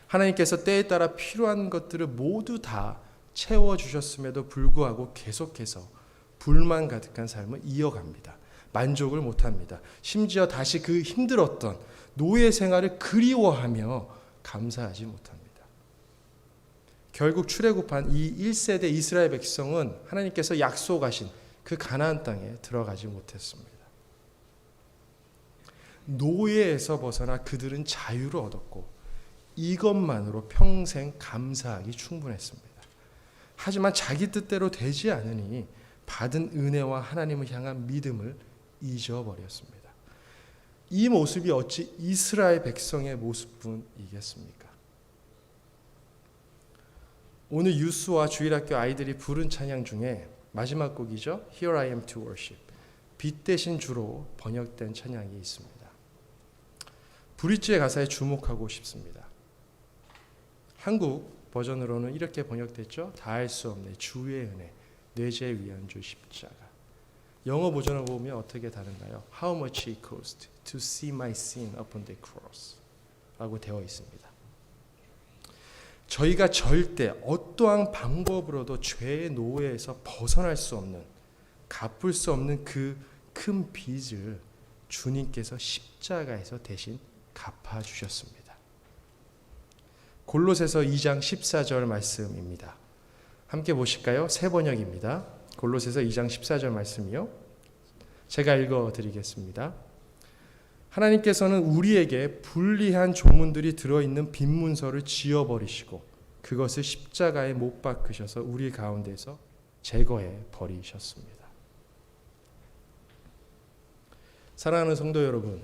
하나님께서 때에 따라 필요한 것들을 모두 다 채워주셨음에도 불구하고 계속해서 불만 가득한 삶을 이어갑니다. 만족을 못합니다. 심지어 다시 그 힘들었던 노예 생활을 그리워하며 감사하지 못합니다. 결국 출애굽한 이 1세대 이스라엘 백성은 하나님께서 약속하신 그 가나안 땅에 들어가지 못했습니다. 노예에서 벗어나 그들은 자유를 얻었고 이것만으로 평생 감사하기 충분했습니다. 하지만 자기 뜻대로 되지 않으니 받은 은혜와 하나님을 향한 믿음을 잊어버렸습니다. 이 모습이 어찌 이스라엘 백성의 모습뿐이겠습니까? 오늘 유스와 주일학교 아이들이 부른 찬양 중에 마지막 곡이죠. Here I am to worship. 빛 대신 주로 번역된 찬양이 있습니다. 브릿지의 가사에 주목하고 싶습니다. 한국 버전으로는 이렇게 번역됐죠. 다할 수 없네 주의 은혜 내 죄 위한 주 십자가. 영어 버전을 보면 어떻게 다른가요? How much it cost to see my sin upon the cross 라고 되어 있습니다. 저희가 절대 어떠한 방법으로도 죄의 노예에서 벗어날 수 없는, 갚을 수 없는 그 큰 빚을 주님께서 십자가에서 대신 갚아주셨습니다. 골로새서 2장 14절 말씀입니다. 함께 보실까요? 새 번역입니다. 골로새서 2장 14절 말씀이요. 제가 읽어드리겠습니다. 하나님께서는 우리에게 불리한 조문들이 들어있는 빈 문서를 지워버리시고 그것을 십자가에 못 박으셔서 우리 가운데서 제거해 버리셨습니다. 사랑하는 성도 여러분,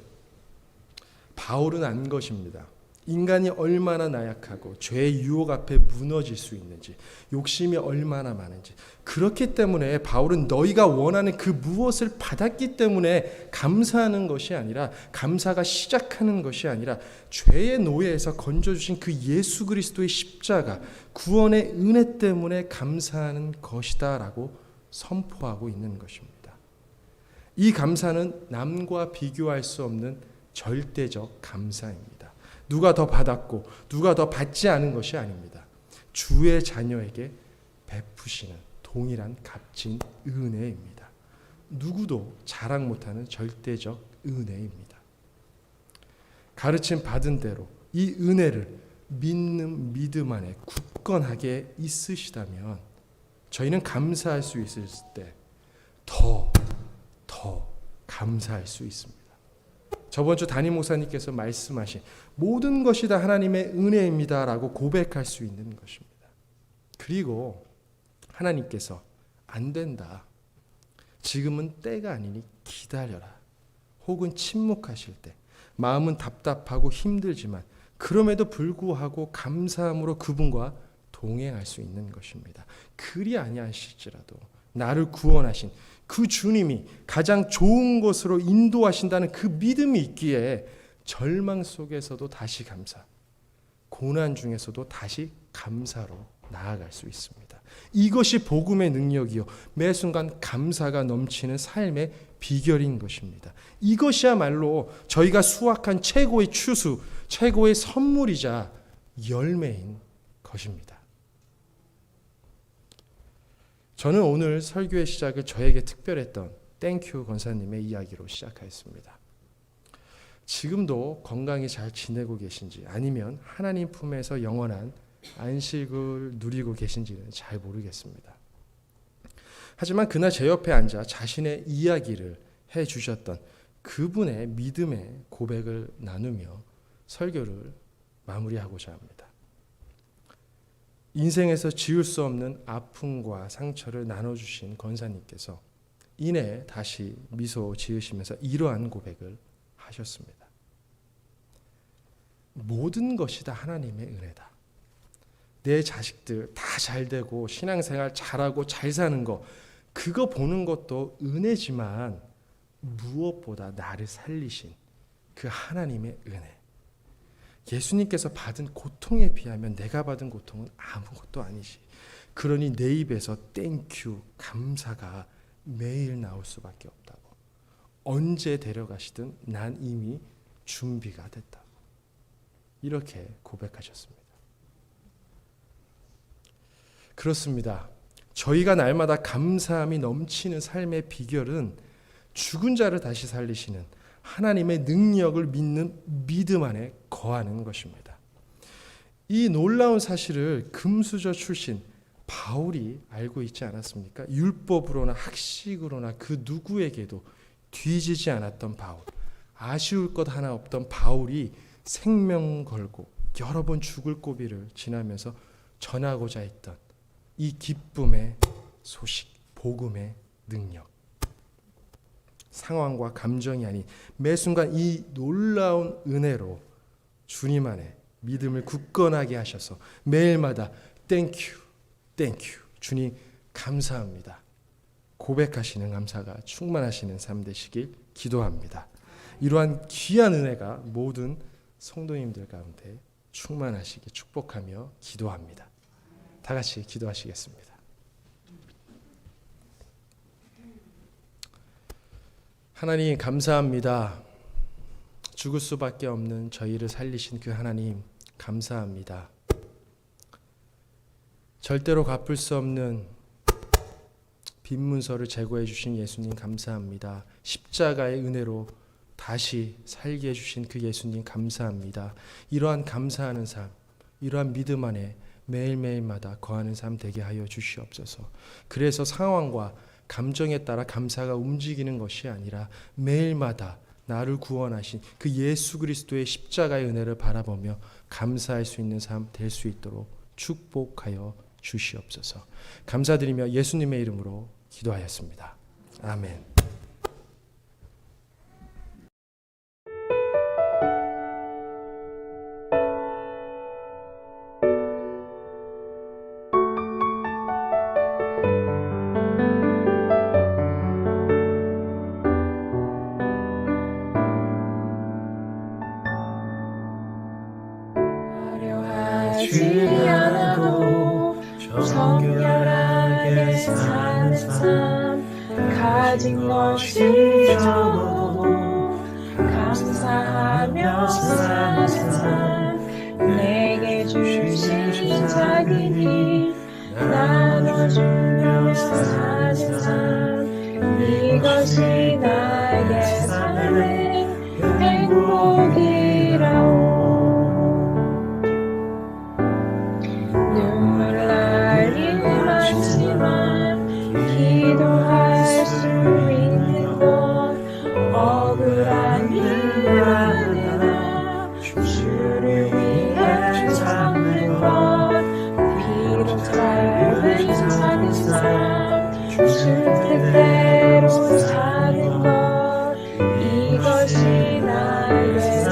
바울은 안 것입니다. 인간이 얼마나 나약하고 죄의 유혹 앞에 무너질 수 있는지, 욕심이 얼마나 많은지. 그렇기 때문에 바울은 너희가 원하는 그 무엇을 받았기 때문에 감사하는 것이 아니라, 감사가 시작하는 것이 아니라 죄의 노예에서 건져주신 그 예수 그리스도의 십자가, 구원의 은혜 때문에 감사하는 것이다 라고 선포하고 있는 것입니다. 이 감사는 남과 비교할 수 없는 절대적 감사입니다. 누가 더 받았고 누가 더 받지 않은 것이 아닙니다. 주의 자녀에게 베푸시는 동일한 값진 은혜입니다. 누구도 자랑 못하는 절대적 은혜입니다. 가르침 받은 대로 이 은혜를 믿는 믿음 안에 굳건하게 있으시다면 저희는 감사할 수 있을 때 더 감사할 수 있습니다. 저번 주 담임 목사님께서 말씀하신 모든 것이 다 하나님의 은혜입니다 라고 고백할 수 있는 것입니다. 그리고 하나님께서 안 된다, 지금은 때가 아니니 기다려라, 혹은 침묵하실 때 마음은 답답하고 힘들지만 그럼에도 불구하고 감사함으로 그분과 동행할 수 있는 것입니다. 그리 아니하실지라도 나를 구원하신 그 주님이 가장 좋은 곳으로 인도하신다는 그 믿음이 있기에 절망 속에서도 다시 감사, 고난 중에서도 다시 감사로 나아갈 수 있습니다. 이것이 복음의 능력이요, 매 순간 감사가 넘치는 삶의 비결인 것입니다. 이것이야말로 저희가 수확한 최고의 추수, 최고의 선물이자 열매인 것입니다. 저는 오늘 설교의 시작을 저에게 특별했던 땡큐 권사님의 이야기로 시작하였습니다. 지금도 건강히 잘 지내고 계신지 아니면 하나님 품에서 영원한 안식을 누리고 계신지는 잘 모르겠습니다. 하지만 그날 제 옆에 앉아 자신의 이야기를 해주셨던 그분의 믿음의 고백을 나누며 설교를 마무리하고자 합니다. 인생에서 지울 수 없는 아픔과 상처를 나눠주신 권사님께서 이내 다시 미소 지으시면서 이러한 고백을 하셨습니다. 모든 것이 다 하나님의 은혜다. 내 자식들 다 잘되고 신앙생활 잘하고 잘 사는 거, 그거 보는 것도 은혜지만 무엇보다 나를 살리신 그 하나님의 은혜, 예수님께서 받은 고통에 비하면 내가 받은 고통은 아무것도 아니지. 그러니 내 입에서 땡큐, 감사가 매일 나올 수밖에 없다고. 언제 데려가시든 난 이미 준비가 됐다고. 이렇게 고백하셨습니다. 그렇습니다. 저희가 날마다 감사함이 넘치는 삶의 비결은 죽은 자를 다시 살리시는 하나님의 능력을 믿는 믿음 안에 거하는 것입니다. 이 놀라운 사실을 금수저 출신 바울이 알고 있지 않았습니까? 율법으로나 학식으로나 그 누구에게도 뒤지지 않았던 바울, 아쉬울 것 하나 없던 바울이 생명 걸고 여러 번 죽을 고비를 지나면서 전하고자 했던 이 기쁨의 소식, 복음의 능력, 상황과 감정이 아닌 매 순간 이 놀라운 은혜로 주님 안에 믿음을 굳건하게 하셔서 매일마다 땡큐, 땡큐, 주님 감사합니다, 고백하시는 감사가 충만하시는 삶 되시길 기도합니다. 이러한 귀한 은혜가 모든 성도님들 가운데 충만하시길 축복하며 기도합니다. 다 같이 기도하시겠습니다. 하나님 감사합니다. 죽을 수밖에 없는 저희를 살리신 그 하나님 감사합니다. 절대로 갚을 수 없는 빈 문서를 제거해 주신 예수님 감사합니다. 십자가의 은혜로 다시 살게 해주신 그 예수님 감사합니다. 이러한 감사하는 삶, 이러한 믿음 안에 매일매일마다 거하는 삶 되게 하여 주시옵소서. 그래서 상황과 감정에 따라 감사가 움직이는 것이 아니라 매일마다 나를 구원하신 그 예수 그리스도의 십자가의 은혜를 바라보며 감사할 수 있는 삶 될 수 있도록 축복하여 주시옵소서. 감사드리며 예수님의 이름으로 기도하였습니다. 아멘. 화려하지 않아도 정결하게 사는 삶, 가진 것이 적어도 감사하며 사는 삶, 내게 주신 자기 힘 나눠주며 사는 삶, 이것이 나의 삶의 행복이라오. 눈물 날 일 많지만 기도할 수 있는 것, 억울한 일 아니라 주를 위해 참는 것, 비록 짧은 사는 삶, 주 뜻대로 사는 것, 이것이 나의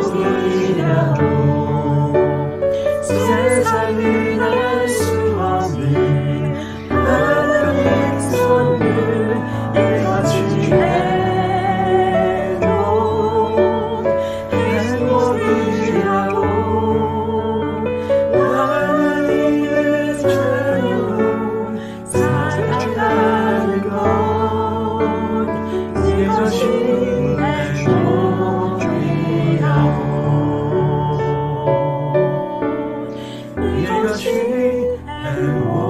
행복이라고 세상을 알 수 없는 하나님의 선물 이것이 해도 행복이라고 하나님의 자녀로 살아가는 것 이것이 이것이 행복이라고.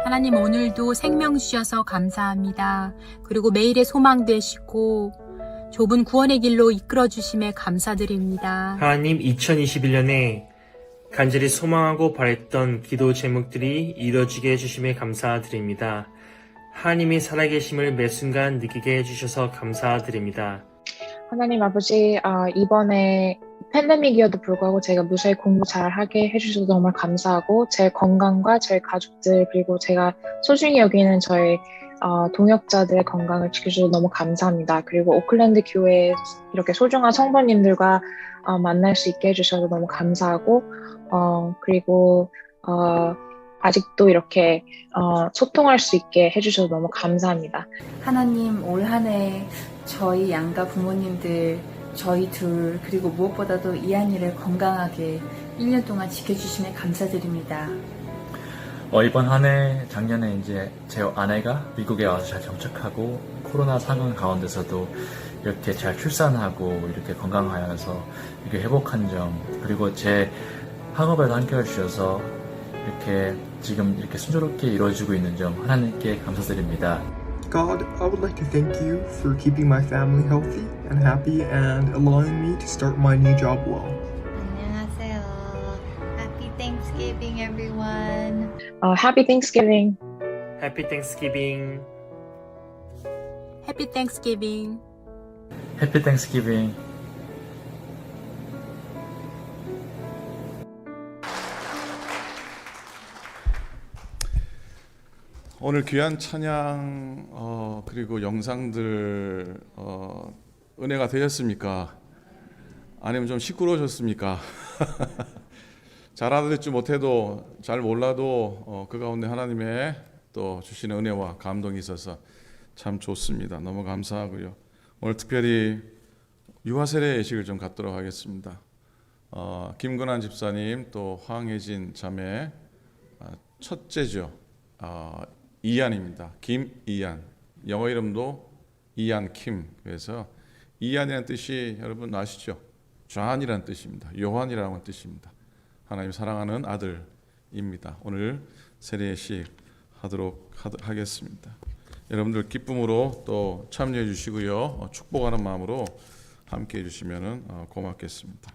하나님 오늘도 생명 주셔서 감사합니다. 그리고 매일의 소망 되시고 좁은 구원의 길로 이끌어 주심에 감사드립니다. 하나님 2021년에 간절히 소망하고 바랬던 기도 제목들이 이루어지게 해주심에 감사드립니다. 하나님이 살아계심을 매 순간 느끼게 해주셔서 감사드립니다. 하나님 아버지, 이번에 팬데믹이어도 불구하고 제가 무사히 공부 잘하게 해주셔서 정말 감사하고 제 건강과 저희 가족들 그리고 제가 소중히 여기는 저희 동역자들의 건강을 지켜주셔서 너무 감사합니다. 그리고 오클랜드 교회 이렇게 소중한 성도님들과 만날 수 있게 해주셔서 너무 감사하고 그리고 아직도 이렇게 소통할 수 있게 해주셔서 너무 감사합니다. 하나님 올 한 해 저희 양가 부모님들 저희 둘 그리고 무엇보다도 이한이를 건강하게 1년 동안 지켜주심에 감사드립니다. 이번 한 해 작년에 이제 제 아내가 미국에 와서 잘 정착하고 코로나 상황 가운데서도 이렇게 잘 출산하고 이렇게 건강하여서 이렇게 회복한 점 그리고 제 학업에도 함께해 주셔서 이렇게 지금 이렇게 순조롭게 이루어지고 있는 점 하나님께 감사드립니다. God, I would like to thank you for keeping my family healthy and happy and allowing me to start my new job well. 안녕하세요. Happy Thanksgiving, everyone. Happy Thanksgiving. Happy Thanksgiving. 해피 땡스기빙. 해피 땡스기빙. 오늘 귀한 찬양 그리고 영상들 은혜가 되셨습니까? 아니면 좀 시끄러우셨습니까? 잘 알아듣지 못해도 잘 몰라도 그 가운데 하나님의 또 주시는 은혜와 감동이 있어서 참 좋습니다. 너무 감사하고요. 오늘 특별히 유아세례 예식을 좀 갖도록 하겠습니다. 김근환 집사님 또 황혜진 자매 첫째죠. 이안입니다. 김이안. 영어 이름도 이안 킴. 그래서 이안이라는 뜻이 여러분 아시죠? 존이라는 뜻입니다. 요한이라는 뜻입니다. 하나님 사랑하는 아들입니다. 오늘 세례식 하도록 하겠습니다. 여러분들 기쁨으로 또 참여해 주시고요. 축복하는 마음으로 함께 해 주시면 고맙겠습니다.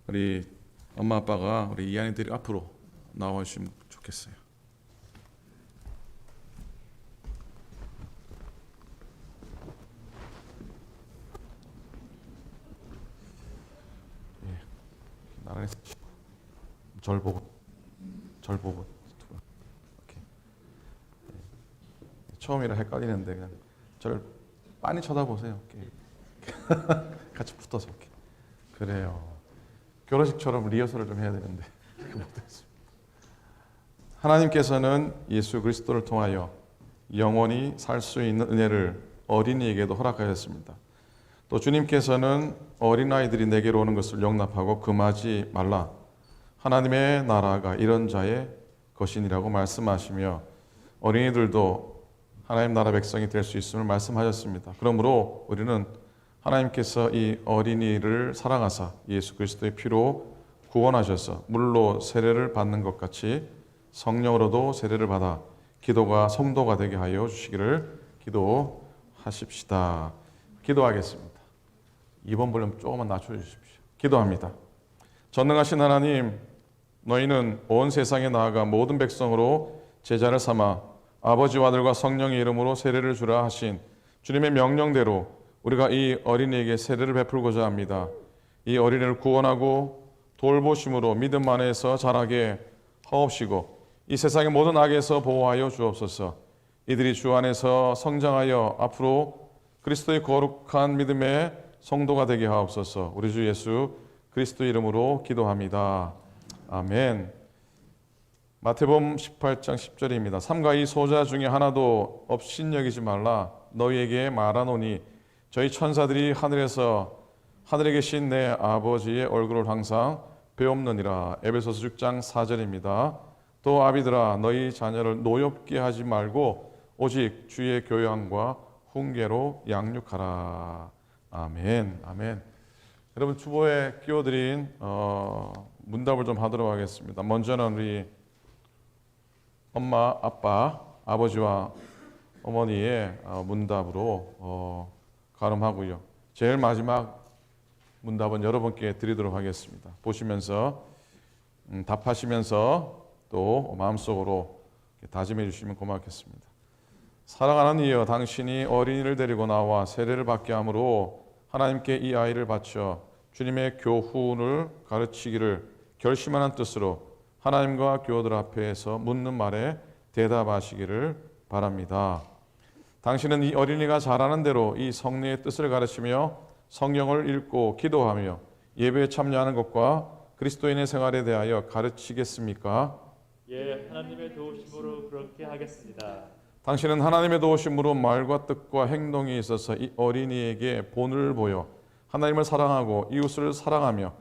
우리 엄마 아빠가 우리 이안이들이 앞으로 나와 주시면 좋겠어요. 나란히 절 보고 이렇게. 처음이라 헷갈리는데 그냥 저를 빤히 쳐다보세요. 이렇게. 같이 붙어서 이렇게. 그래요. 결혼식처럼 리허설을 좀 해야 되는데 못했습니다. 하나님께서는 예수 그리스도를 통하여 영원히 살 수 있는 은혜를 어린이에게도 허락하였습니다. 또 주님께서는 어린아이들이 내게로 오는 것을 용납하고 금하지 말라. 하나님의 나라가 이런 자의 것이니라고 말씀하시며 어린이들도 하나님 나라 백성이 될 수 있음을 말씀하셨습니다. 그러므로 우리는 하나님께서 이 어린이를 사랑하사 예수 그리스도의 피로 구원하셔서 물로 세례를 받는 것 같이 성령으로도 세례를 받아 기도가 성도가 되게 하여 주시기를 기도하십시다. 기도하겠습니다. 이번 볼륨 조금만 낮춰주십시오. 기도합니다. 전능하신 하나님, 너희는 온 세상에 나아가 모든 백성으로 제자를 삼아 아버지와 아들과 성령의 이름으로 세례를 주라 하신 주님의 명령대로 우리가 이 어린이에게 세례를 베풀고자 합니다. 이 어린이를 구원하고 돌보심으로 믿음 안에서 자라게 하옵시고 이 세상의 모든 악에서 보호하여 주옵소서. 이들이 주 안에서 성장하여 앞으로 그리스도의 거룩한 믿음의 성도가 되게 하옵소서. 우리 주 예수 그리스도 이름으로 기도합니다. 아멘. 마태복음 18장 10절입니다. 삼가 이 소자 중에 하나도 업신여기지 말라. 너희에게 말하노니 저희 천사들이 하늘에 계신 내 아버지의 얼굴을 항상 배옵느니라. 에베소서 6장 4절입니다. 또 아비들아 너희 자녀를 노엽게 하지 말고 오직 주의 교양과 훈계로 양육하라. 아멘. 아멘. 여러분 주보에 끼워드린 문답을 좀 하도록 하겠습니다. 먼저는 우리 엄마, 아빠, 아버지와 어머니의 문답으로 가름하고요. 제일 마지막 문답은 여러분께 드리도록 하겠습니다. 보시면서 답하시면서 또 마음속으로 다짐해 주시면 고맙겠습니다. 사랑하는 이여, 당신이 어린이를 데리고 나와 세례를 받게 함으로 하나님께 이 아이를 바쳐 주님의 교훈을 가르치기를 결심하는 뜻으로 하나님과 교우들 앞에서 묻는 말에 대답하시기를 바랍니다. 당신은 이 어린이가 잘하는 대로 이 성령의 뜻을 가르치며 성경을 읽고 기도하며 예배에 참여하는 것과 그리스도인의 생활에 대하여 가르치겠습니까? 예, 하나님의 도우심으로 그렇게 하겠습니다. 당신은 하나님의 도우심으로 말과 뜻과 행동에 있어서 이 어린이에게 본을 보여 하나님을 사랑하고 이웃을 사랑하며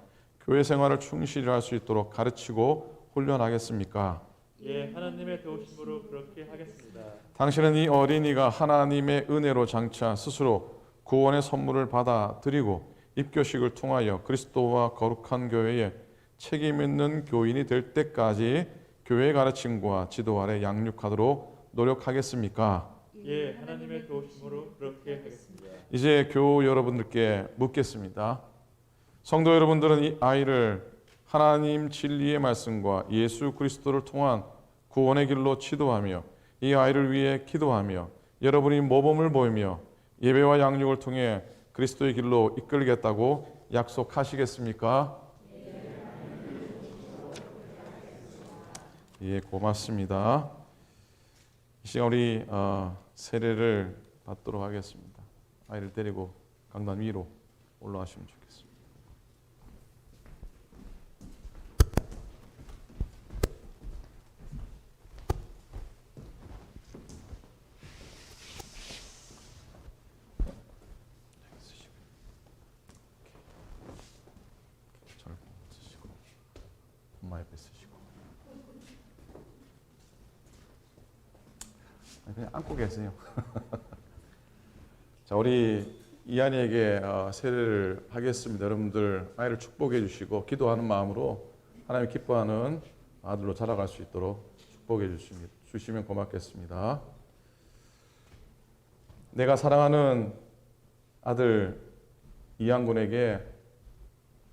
교회 생활을 충실히 할 수 있도록 가르치고 훈련하겠습니까? 예, 하나님의 도우심으로 그렇게 하겠습니다. 당신은 이 어린이가 하나님의 은혜로 장차 스스로 구원의 선물을 받아들이고 입교식을 통하여 그리스도와 거룩한 교회에 책임 있는 교인이 될 때까지 교회의 가르침과 지도 아래 양육하도록 노력하겠습니까? 예, 하나님의 도우심으로 그렇게 하겠습니다. 이제 교우 여러분들께 묻겠습니다. 성도 여러분들은 이 아이를 하나님 진리의 말씀과 예수 그리스도를 통한 구원의 길로 지도하며 이 아이를 위해 기도하며 여러분이 모범을 보이며 예배와 양육을 통해 그리스도의 길로 이끌겠다고 약속하시겠습니까? 예, 고맙습니다. 이 시간 우리 세례를 받도록 하겠습니다. 아이를 데리고 강단 위로 올라가시면 좋겠습니다. 엄마 옆에 쓰시고 그냥 안고 계세요. 자, 우리 이한이에게 세례를 하겠습니다. 여러분들 아이를 축복해 주시고 기도하는 마음으로 하나님 기뻐하는 아들로 자라갈 수 있도록 축복해 주시면 고맙겠습니다. 내가 사랑하는 아들 이한군에게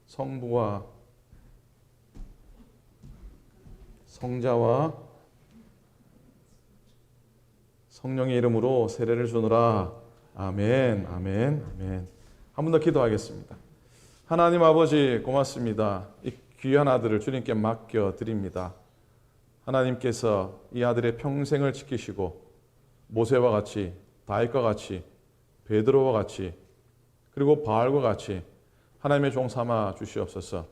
성부와 성자와 성령의 이름으로 세례를 주노라. 아멘, 아멘, 아멘. 한 번 더 기도하겠습니다. 하나님 아버지 고맙습니다. 이 귀한 아들을 주님께 맡겨 드립니다. 하나님께서 이 아들의 평생을 지키시고 모세와 같이, 다윗과 같이, 베드로와 같이, 그리고 바알과 같이 하나님의 종 삼아 주시옵소서.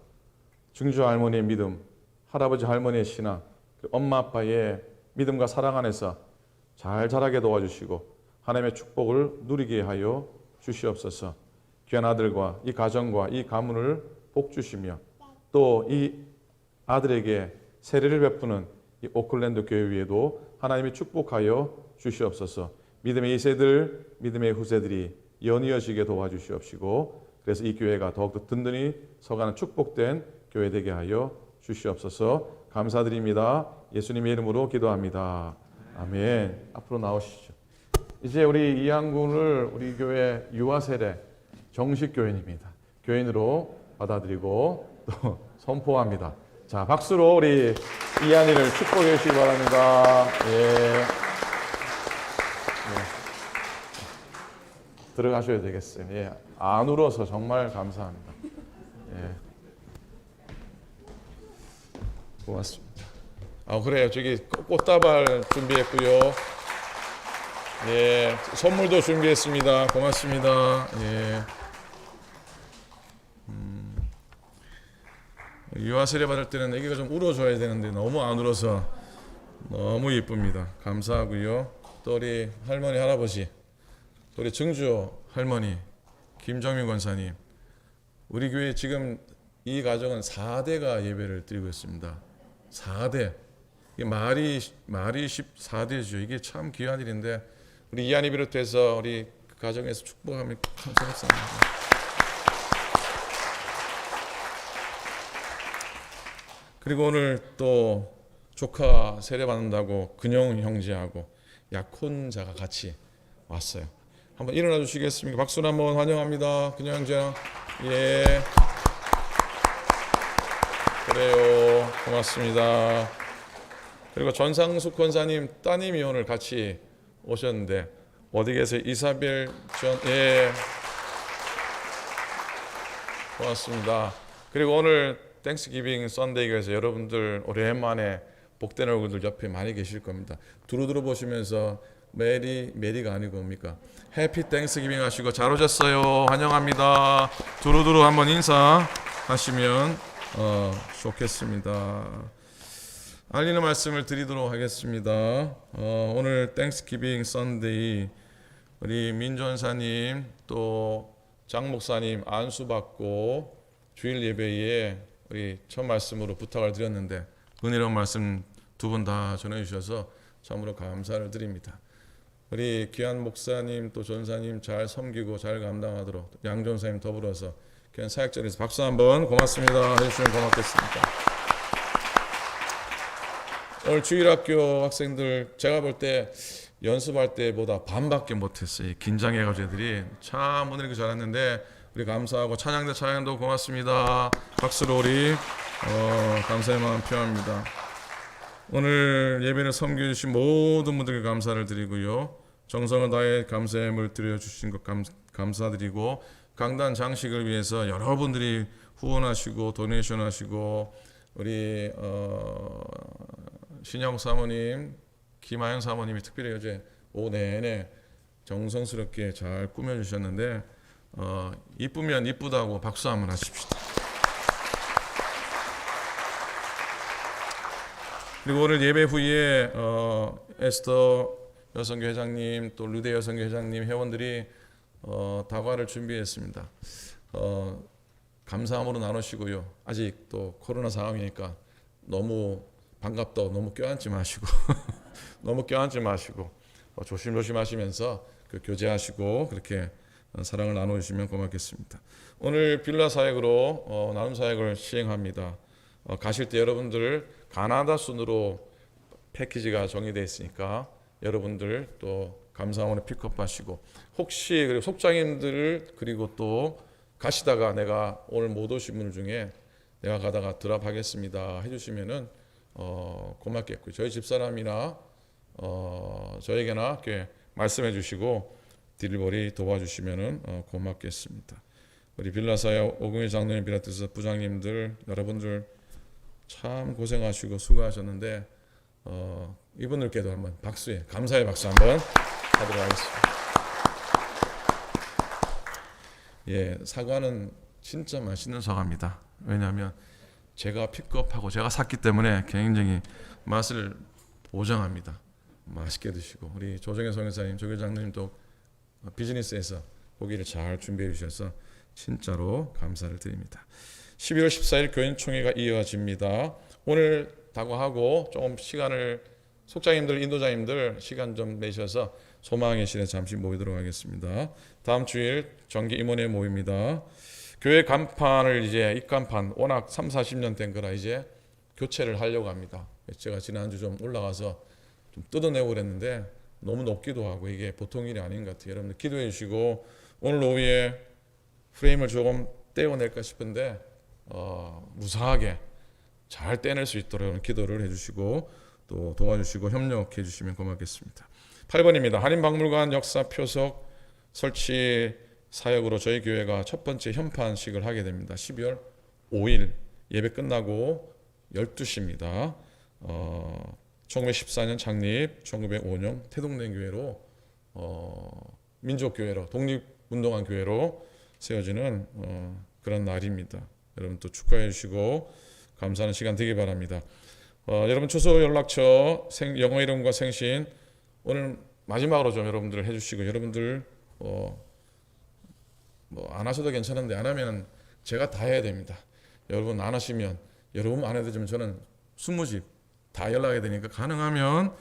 증조 할머니의 믿음, 할아버지 할머니의 신앙, 엄마 아빠의 믿음과 사랑 안에서 잘 자라게 도와주시고 하나님의 축복을 누리게 하여 주시옵소서. 귀한 아들과 이 가정과 이 가문을 복 주시며 또 이 아들에게 세례를 베푸는 이 오클랜드 교회 위에도 하나님이 축복하여 주시옵소서. 믿음의 2세들, 믿음의 후세들이 연이어지게 도와주시옵시고 그래서 이 교회가 더욱더 든든히 서가는 축복된 교회 되게 하여 주시옵소서. 감사드립니다. 예수님의 이름으로 기도합니다. 아멘. 앞으로 나오시죠. 이제 우리 이한군을 우리 교회 유아세례 정식 교인입니다. 교인으로 받아들이고 또 선포합니다. 자, 박수로 우리 이한이를 축복해 주시기 바랍니다. 예. 들어가셔야 되겠어요. 예. 안 울어서 정말 감사합니다. 예. 고맙습니다. 그래요. 저기 꽃다발 준비했고요. 예, 선물도 준비했습니다. 고맙습니다. 예. 유아 세례 받을 때는 애기가 좀 울어줘야 되는데 너무 안 울어서 너무 이쁩니다. 감사하고요. 또 우리 할머니 할아버지, 또 우리 증주 할머니 김정민 권사님, 우리 교회 지금 이 가정은 4대가 예배를 드리고 있습니다. 4대. 이게 말이 14대죠. 이게 참 귀한 일인데 우리 이한이 비롯해서 우리 가정에서 축복하면 참 감사합니다. 그리고 오늘 또 조카 세례 받는다고 근영 형제하고 약혼자가 같이 왔어요. 한번 일어나 주시겠습니까? 박수로 한번 환영합니다. 근영 형제. 예. 그래요. 고맙습니다. 그리고 전상숙 권사님 따님이 오늘 같이 오셨는데 어디 계세요? 이사벨 전. 예. 고맙습니다. 그리고 오늘 땡스기빙 썬데이에서 여러분들 오랜만에 복된 얼굴들 옆에 많이 계실 겁니다. 두루두루 보시면서 메리가 아니고 뭡니까? 해피 땡스기빙 하시고 잘 오셨어요. 환영합니다. 두루두루 한번 인사하시면 좋겠습니다. 알리는 말씀을 드리도록 하겠습니다. 오늘 땡스기빙 썬데이 우리 민전사님 또 장목사님 안수받고 주일 예배에 우리 첫 말씀으로 부탁을 드렸는데 은혜로운 말씀 두 분 다 전해주셔서 참으로 감사를 드립니다. 우리 귀한 목사님 또 전사님 잘 섬기고 잘 감당하도록 양 전사님 더불어서 귀한 사역 자리에서 박수 한번 고맙습니다 해주시면 고맙겠습니다. 오늘 주일학교 학생들 제가 볼 때 연습할 때보다 반밖에 못했어요. 긴장해가지고 애들이 참 오늘 이렇게 잘했는데 우리 감사하고 찬양도 고맙습니다. 박수로 우리 감사의 마음 표합니다. 오늘 예배를 섬겨주신 모든 분들께 감사를 드리고요. 정성을 다해 감사함을 드려주신 것 감사드리고 강단 장식을 위해서 여러분들이 후원하시고 도네이션 하시고 우리 신영 사모님 김하연 사모님이 특별히 어제 오후 내내 정성스럽게 잘 꾸며주셨는데 이쁘면 이쁘다고 박수 한번 하십시다. 그리고 오늘 예배 후에 에스더 여성교 회장님 또 르데 여성교 회장님 회원들이 다과를 준비했습니다. 감사함으로 나누시고요. 아직 또 코로나 상황이니까 너무 반갑다고 너무 껴안지 마시고 너무 껴안지 마시고 조심조심 하시면서 교제하시고 그렇게 사랑을 나누시면 고맙겠습니다. 오늘 빌라 사역으로 나눔 사역을 시행합니다. 가실 때 여러분들 가나다 순으로 패키지가 정리되어 있으니까 여러분들 또 감사원에 픽업하시고 혹시 그리고 속장님들 그리고 또 가시다가 내가 오늘 못 오신 분들 중에 내가 가다가 드랍하겠습니다 해주시면은 고맙겠고요. 저희 집사람이나 저에게나 이렇게 말씀해 주시고 딜리버리 도와주시면은 고맙겠습니다. 우리 빌라사역 오금희 장로님 비롯해서 부장님들 여러분들 참 고생하시고 수고하셨는데 이분들께도 한번 박수에 감사의 박수 한번 하도록 하겠습니다. 예, 사과는 진짜 맛있는 사과입니다. 왜냐하면 제가 픽업하고 제가 샀기 때문에 굉장히 맛을 보장합니다. 맛있게 드시고 우리 조정혜 성교사님, 조교 장로님도 비즈니스에서 고기를 잘 준비해 주셔서 진짜로 감사를 드립니다. 12월 14일 교인총회가 이어집니다. 오늘 다과하고 조금 시간을 속장님들, 인도자님들 시간 좀 내셔서 소망의 시대 잠시 모이도록 하겠습니다. 다음 주일 정기 임원회 모입니다. 교회 간판을 이제 입간판 워낙 30-40년 된 거라 이제 교체를 하려고 합니다. 제가 지난주 좀 올라가서 좀 뜯어내고 그랬는데 너무 높기도 하고 이게 보통 일이 아닌 것 같아요. 여러분들 기도해 주시고 오늘 오후에 프레임을 조금 떼어낼까 싶은데 무사하게 잘 떼낼 수 있도록 기도를 해주시고 또 도와주시고 협력해 주시면 고맙겠습니다. 8번입니다. 한인박물관 역사 표석 설치 사역으로 저희 교회가 첫 번째 현판식을 하게 됩니다. 12월 5일 예배 끝나고 12시입니다. 1914년 창립, 1905년 태동된 교회로 민족교회로 독립운동한 교회로 세워지는 그런 날입니다. 여러분 또 축하해 주시고 감사하는 시간 되기 바랍니다. 여러분 초소 연락처, 영어 이름과 생신 오늘 마지막으로 좀 여러분들 해주시고 여러분들 뭐 안 하셔도 괜찮은데 안 하면 제가 다 해야 됩니다. 여러분 안 하시면 여러분 안 해도 저는 20집 다 연락해야 되니까 가능하면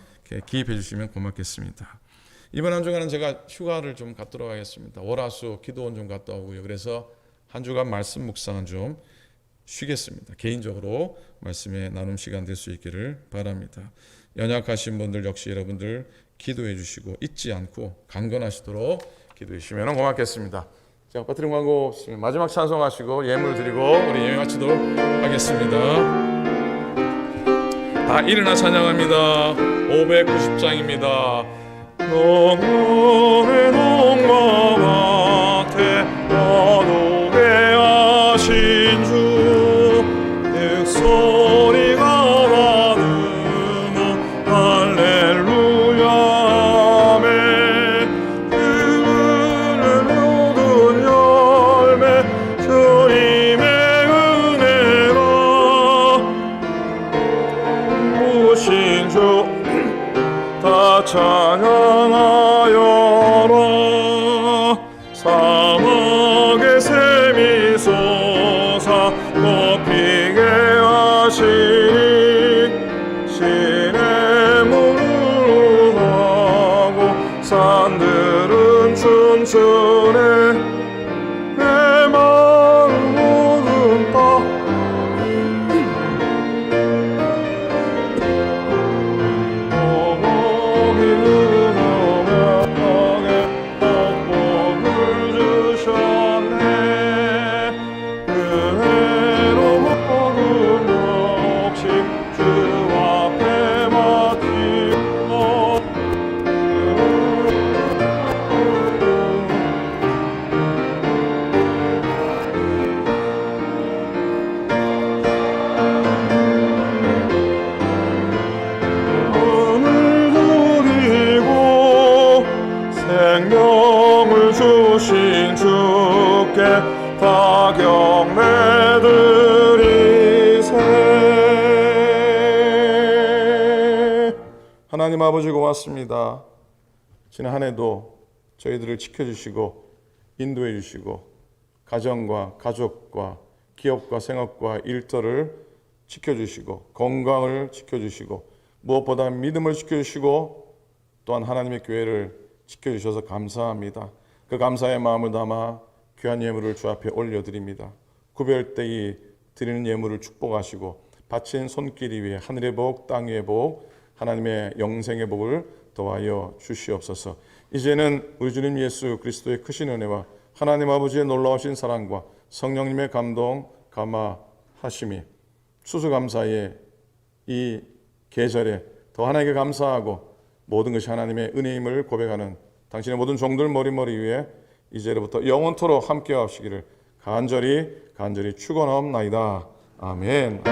기입해 주시면 고맙겠습니다. 이번 한 주간은 제가 휴가를 좀 갖도록 하겠습니다. 월화수 기도원 좀 갔다 오고요. 그래서 한 주간 말씀 묵상은 좀 쉬겠습니다. 개인적으로 말씀의 나눔 시간 될 수 있기를 바랍니다. 연약하신 분들 역시 여러분들 기도해 주시고 잊지 않고 강건하시도록 기도해 주시면 고맙겠습니다. 자, 빠뜨린 광고 없으면 마지막 찬송하시고 예물 드리고 우리 예배 마치도록 하겠습니다. 다 일어나 찬양합니다. 590장입니다. 영혼의 농마 밭에 어두게 하신 주 흑소리가 나누며 할렐루야 아멘. 그분의 모든 열매 주님의 은혜가 오신 주 다 찬양하여라. 사막의 샘이 솟아 꽃피게 하시니 신의 물을 하고 산들은 춤추네. 내 마음 모든 바 생명을 주신 주께 다 경배드리세. 하나님 아버지 고맙습니다. 지난 한 해도 저희들을 지켜주시고 인도해 주시고 가정과 가족과 기업과 생업과 일터를 지켜주시고 건강을 지켜주시고 무엇보다 믿음을 지켜주시고 또한 하나님의 교회를 지켜주셔서 감사합니다. 그 감사의 마음을 담아 귀한 예물을 주 앞에 올려드립니다. 구별되이 드리는 예물을 축복하시고 바친 손길이 위해 하늘의 복 땅의 복 하나님의 영생의 복을 더하여 주시옵소서. 이제는 우리 주님 예수 그리스도의 크신 은혜와 하나님 아버지의 놀라우신 사랑과 성령님의 감동 감화하심이 수수감사의 이 계절에 더 하나님께 감사하고 모든 것이 하나님의 은혜임을 고백하는 당신의 모든 종들 머리 위에 이제로부터 영원토록 함께 하시기를 간절히 축원하옵나이다. 아멘.